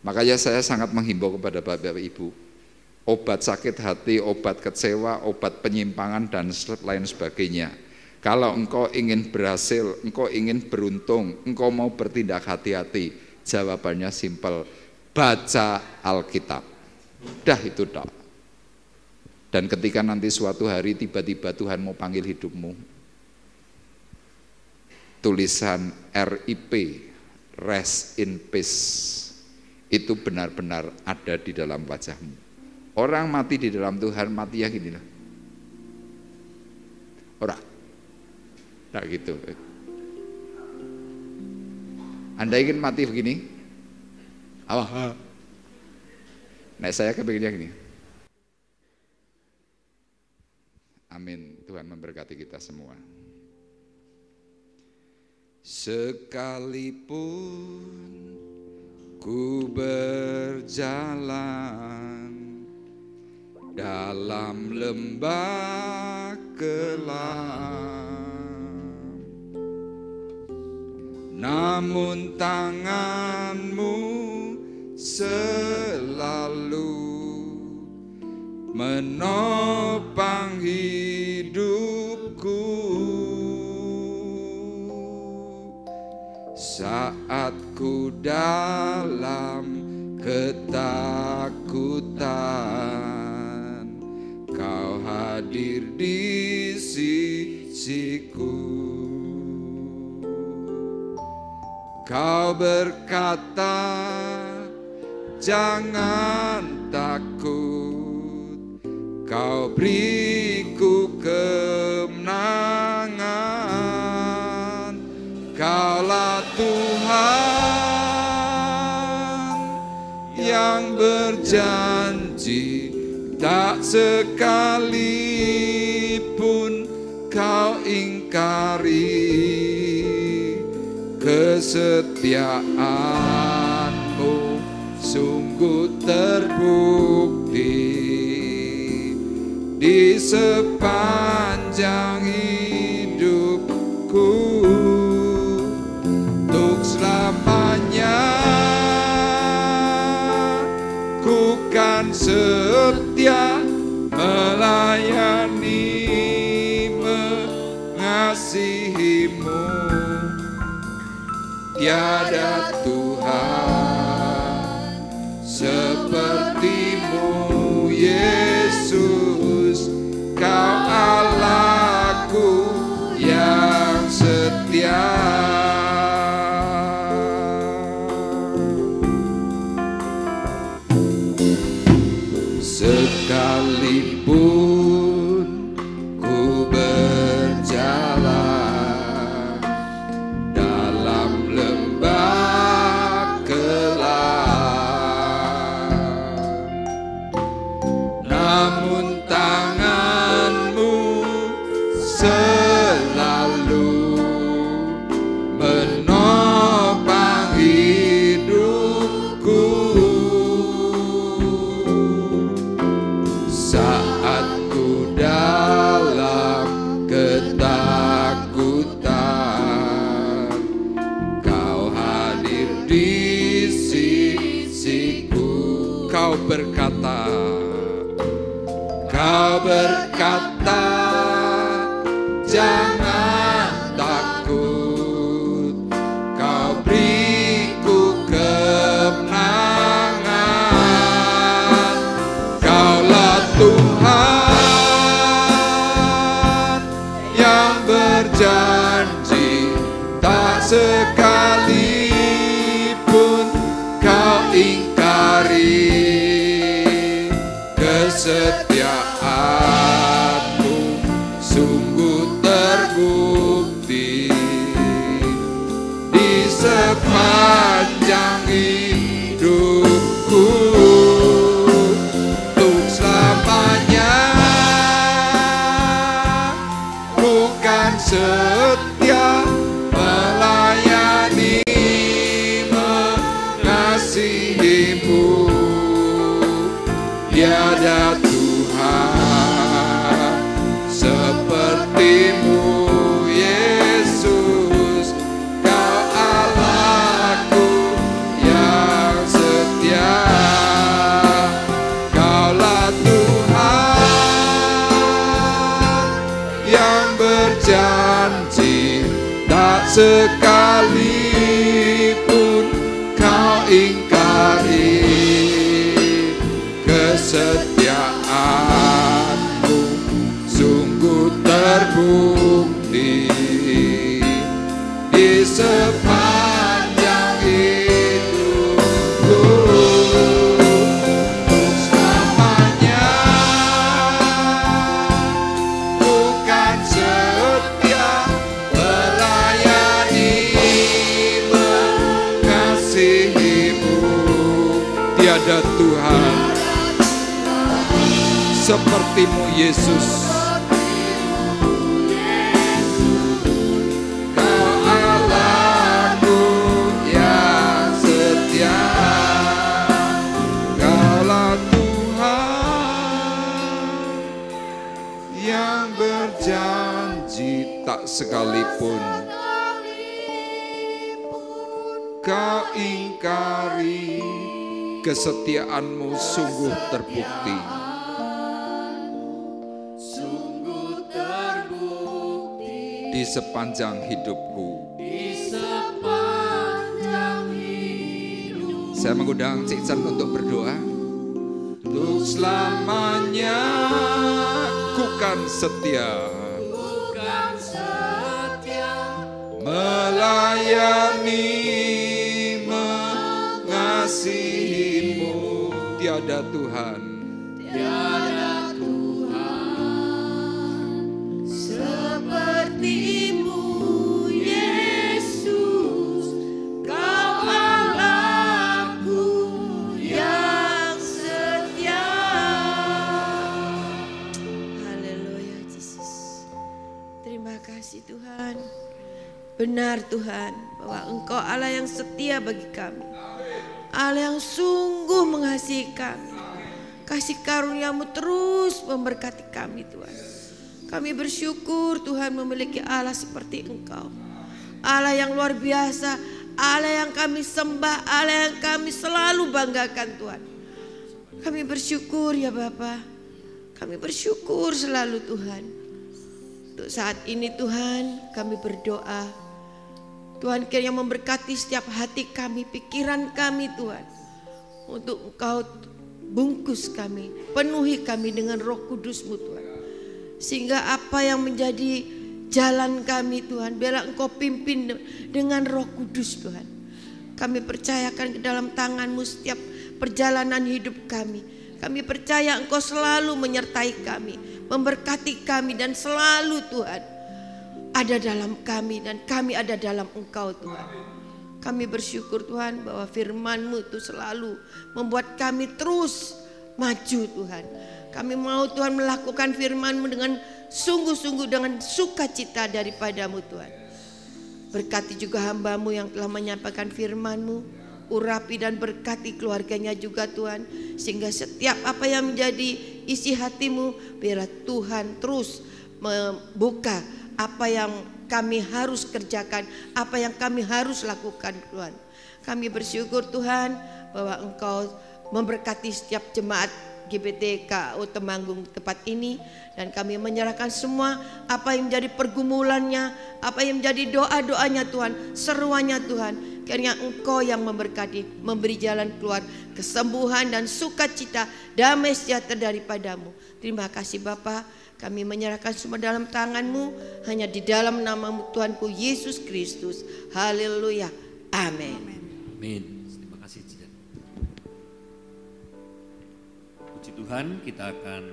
Makanya saya sangat menghimbau kepada Bapak Ibu, obat sakit hati, obat kecewa, obat penyimpangan dan lain sebagainya. Kalau engkau ingin berhasil, engkau ingin beruntung, engkau mau bertindak hati-hati, jawabannya simpel, baca Alkitab. Dah itu tok. Dan ketika nanti suatu hari tiba-tiba Tuhan mau panggil hidupmu, tulisan RIP, Rest in Peace, itu benar-benar ada di dalam wajahmu. Orang mati di dalam Tuhan, mati ya gini lah. Ora. Nah gitu. Anda ingin mati begini? Apa? Nah saya kepinginnya gini. Amin. Tuhan memberkati kita semua. Sekalipun ku berjalan dalam lembah kelam, namun tanganmu selalu menopang hidupku. Saat ku dalam ketakutan, Kau hadir di sisiku. Kau berkata, jangan takut, Kau beriku kemenangan. Kaulah Tuhan yang berjanji, tak sekalipun Kau ingkari. Kesetiaanmu sungguh terbukti di sepanjang hidupku. Untuk selamanya ku kan setia melayani, mengasihimu. Tiada Tuhan sepertimu, Yesus. Kau Allahku yang setia. Sekalipun ku berjalan dalam lembah Kau berkata, jangan takut, Kau beriku kemenangan. Kaulah Tuhan yang berjanji, tak sekalipun Kau ingkari kesetiaanmu, sungguh terbukti di sepanjang hidupku. Untuk selamanya bukan setia melayani, mengasihimu. Tiada Tuhan sepertimu, Yesus. Kau Allahku yang setia. Kaulah Tuhan yang berjanji, tak sekalipun Kau ingkari kesetiaanmu, sungguh terbukti di sepanjang hidupku. Untuk selamanya bukan setia melayani, mengasihimu. Tiada Tuhan sepertimu, Yesus. Kau Allahku yang setia. Kaulah Tuhan yang berjanji, tak sekalipun Kau ingkari kesetiaanmu, sungguh terbukti. Di sepanjang hidupku. Saya mengundang Cik Chan untuk berdoa. Untuk selamanya ku kan setia, melayani, mengasihimu. Tiada Tuhan sepertimu, Yesus. Kau Allahku yang setia. Haleluya, Yesus. Terima kasih Tuhan. Benar Tuhan, bahwa Engkau Allah yang setia bagi kami, Allah yang sungguh mengasihi kami. Kasih karunia-Mu terus memberkati kami Tuhan. Kami bersyukur Tuhan memiliki Allah seperti Engkau, Allah yang luar biasa, Allah yang kami sembah, Allah yang kami selalu banggakan Tuhan. Kami bersyukur ya Bapa, kami bersyukur selalu Tuhan. Untuk saat ini Tuhan kami berdoa, Tuhan kiranya memberkati setiap hati kami, pikiran kami Tuhan. Untuk Engkau bungkus kami, penuhi kami dengan Roh Kudus-Mu Tuhan. Sehingga apa yang menjadi jalan kami Tuhan, biarlah Engkau pimpin dengan Roh Kudus Tuhan. Kami percayakan ke dalam tangan-Mu setiap perjalanan hidup kami. Kami percaya Engkau selalu menyertai kami, memberkati kami, dan selalu Tuhan ada dalam kami dan kami ada dalam Engkau Tuhan. Kami bersyukur Tuhan bahwa firman-Mu itu selalu membuat kami terus maju Tuhan. Kami mau Tuhan melakukan firman-Mu dengan sungguh-sungguh, dengan sukacita daripada-Mu Tuhan. Berkati juga hamba-Mu yang telah menyampaikan firman-Mu, urapi dan berkati keluarganya juga Tuhan. Sehingga setiap apa yang menjadi isi hati-Mu, biarlah Tuhan terus membuka apa yang kami harus kerjakan, apa yang kami harus lakukan Tuhan. Kami bersyukur Tuhan bahwa Engkau memberkati setiap jemaat GBT-KO Temanggung tempat ini, dan kami menyerahkan semua apa yang menjadi pergumulannya, apa yang menjadi doa-doanya Tuhan, seruannya Tuhan. Kiranya Engkau yang memberkati, memberi jalan keluar, kesembuhan dan sukacita, damai sejahtera daripadamu. Terima kasih Bapa, kami menyerahkan semua dalam tangan-Mu, hanya di dalam nama-Mu Tuhanku Yesus Kristus. Haleluya, amin. Amin. Terima kasih. Puji Tuhan, kita akan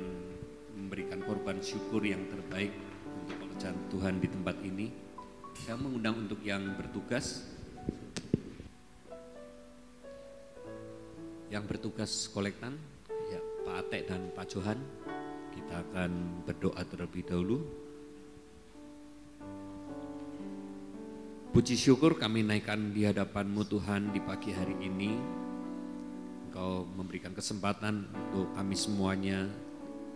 memberikan korban syukur yang terbaik untuk pekerjaan Tuhan di tempat ini. Saya mengundang untuk yang bertugas, kolektan, ya, Pak Atek dan Pak Johan. Kita akan berdoa terlebih dahulu. Puji syukur kami naikkan di hadapan-Mu Tuhan di pagi hari ini. Engkau memberikan kesempatan untuk kami semuanya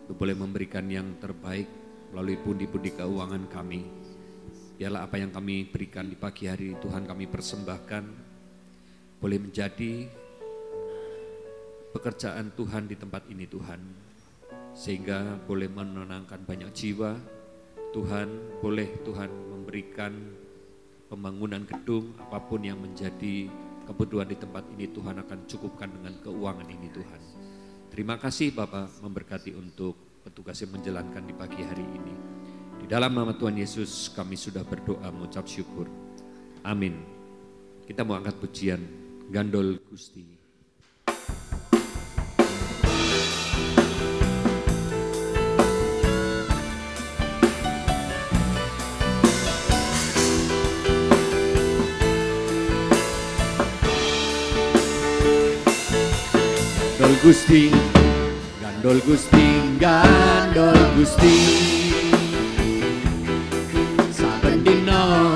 untuk boleh memberikan yang terbaik melalui pundi-pundi keuangan kami. Biarlah apa yang kami berikan di pagi hari Tuhan kami persembahkan boleh menjadi pekerjaan Tuhan di tempat ini Tuhan, sehingga boleh menenangkan banyak jiwa. Tuhan boleh Tuhan memberikan pembangunan gedung, apapun yang menjadi kebutuhan di tempat ini Tuhan akan cukupkan dengan keuangan ini Tuhan. Terima kasih Bapak memberkati untuk petugas yang menjalankan di pagi hari ini. Di dalam nama Tuhan Yesus kami sudah berdoa mengucap syukur. Amin. Kita mau angkat pujian Gandol Gusti. Gusti, Gandol Gusti, Gandol Gusti, saben dina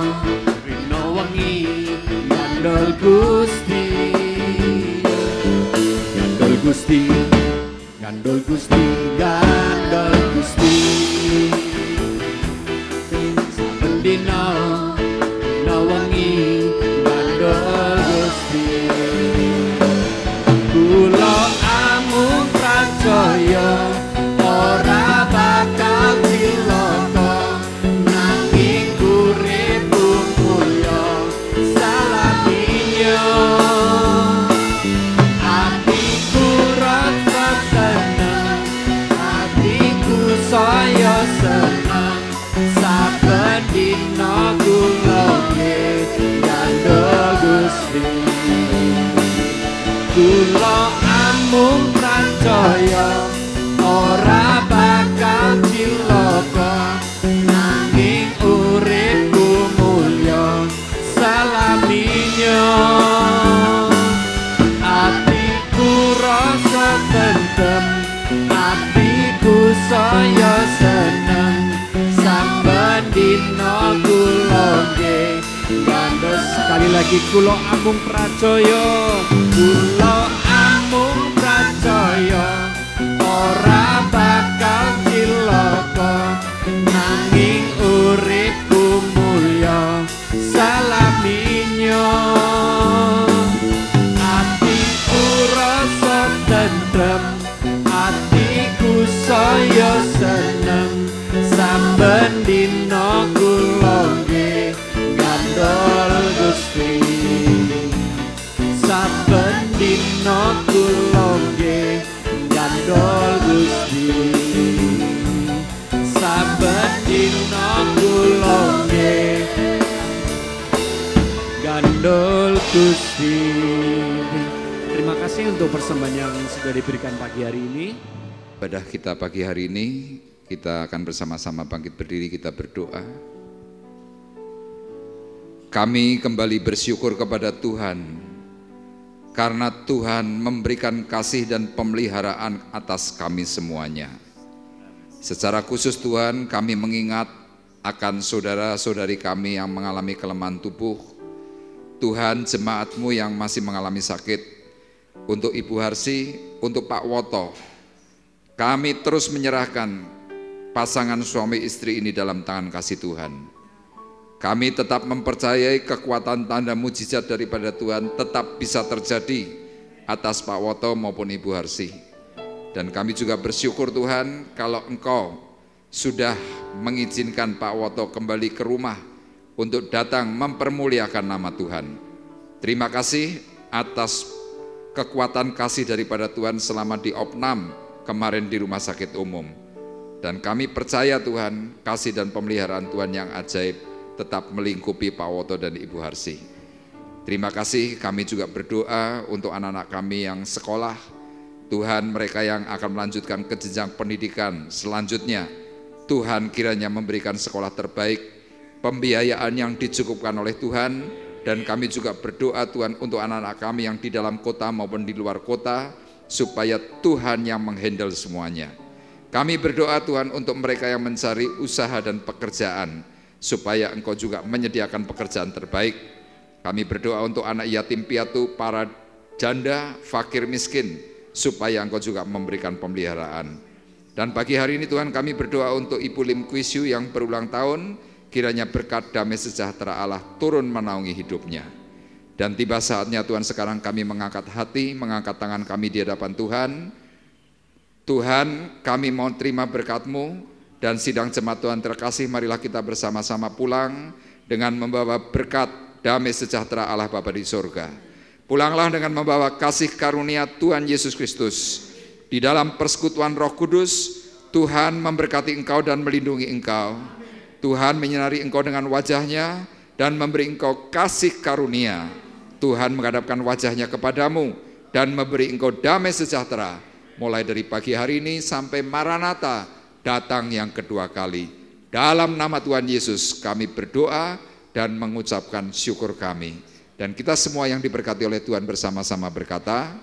rino wengi Gandol Gusti, Gandol Gusti, Gandol Gusti, Gandol Gusti, saben dina rino wengi Gandol Gusti. Percaya ora bakal cilaka, nanging uripmu mulya salaminya. Hatiku rasa seneng, hatiku saya seneng, saben dina kula Gandol Gusti. Kula amung percaya ora bakal cilaka, nanging uripku mulya salaminya. Atiku rasa tentrem, atiku saya seneng, saben dina kula nggih gandeng. Sekali lagi kula amung percaya, kula amung percaya ora bakal cilaka, nanging uripku mulya salaminya. Atiku rasa tentrem, atiku saya seneng, saben dina kula nggih gandol Gusti. Saben dina kula nggih gandol Gusti, saben dina kula nggih gandol Gusti. Terima kasih untuk persembahan yang sudah diberikan pagi hari ini. Ibadah kita pagi hari ini, kita akan bersama-sama bangkit berdiri, kita berdoa. Kami kembali bersyukur kepada Tuhan, karena Tuhan memberikan kasih dan pemeliharaan atas kami semuanya. Secara khusus Tuhan, kami mengingat akan saudara-saudari kami yang mengalami kelemahan tubuh. Tuhan, jemaat-Mu yang masih mengalami sakit, untuk Ibu Harsi, untuk Pak Woto, kami terus menyerahkan pasangan suami istri ini dalam tangan kasih Tuhan. Kami tetap mempercayai kekuatan tanda mujizat daripada Tuhan tetap bisa terjadi atas Pak Woto maupun Ibu Harsi. Dan kami juga bersyukur Tuhan kalau Engkau sudah mengizinkan Pak Woto kembali ke rumah untuk datang mempermuliakan nama Tuhan. Terima kasih atas kekuatan kasih daripada Tuhan selama di Opnam kemarin di Rumah Sakit Umum. Dan kami percaya Tuhan, kasih dan pemeliharaan Tuhan yang ajaib tetap melingkupi Pak Woto dan Ibu Harsi. Terima kasih, kami juga berdoa untuk anak-anak kami yang sekolah. Tuhan, mereka yang akan melanjutkan ke jenjang pendidikan selanjutnya, Tuhan kiranya memberikan sekolah terbaik, pembiayaan yang dicukupkan oleh Tuhan. Dan kami juga berdoa Tuhan untuk anak-anak kami yang di dalam kota maupun di luar kota, supaya Tuhan yang menghandle semuanya. Kami berdoa Tuhan untuk mereka yang mencari usaha dan pekerjaan, supaya Engkau juga menyediakan pekerjaan terbaik. Kami berdoa untuk anak yatim piatu, para janda, fakir miskin, supaya Engkau juga memberikan pemeliharaan. Dan pagi hari ini Tuhan kami berdoa untuk Ibu Lim Kuisyu yang berulang tahun, kiranya berkat damai sejahtera Allah turun menaungi hidupnya. Dan tiba saatnya Tuhan, sekarang kami mengangkat hati, mengangkat tangan kami di hadapan Tuhan. Tuhan, kami mau terima berkat-Mu, dan sidang jemaat Tuhan terkasih, marilah kita bersama-sama pulang dengan membawa berkat damai sejahtera Allah Bapa di surga. Pulanglah dengan membawa kasih karunia Tuhan Yesus Kristus. Di dalam persekutuan Roh Kudus, Tuhan memberkati engkau dan melindungi engkau. Tuhan menyinari engkau dengan wajah-Nya dan memberi engkau kasih karunia. Tuhan menghadapkan wajah-Nya kepadamu dan memberi engkau damai sejahtera. Mulai dari pagi hari ini sampai Maranatha datang yang kedua kali. Dalam nama Tuhan Yesus kami berdoa dan mengucapkan syukur kami. Dan kita semua yang diberkati oleh Tuhan bersama-sama berkata,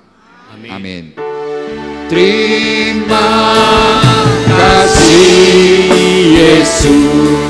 amin. Amin. Terima kasih Yesus.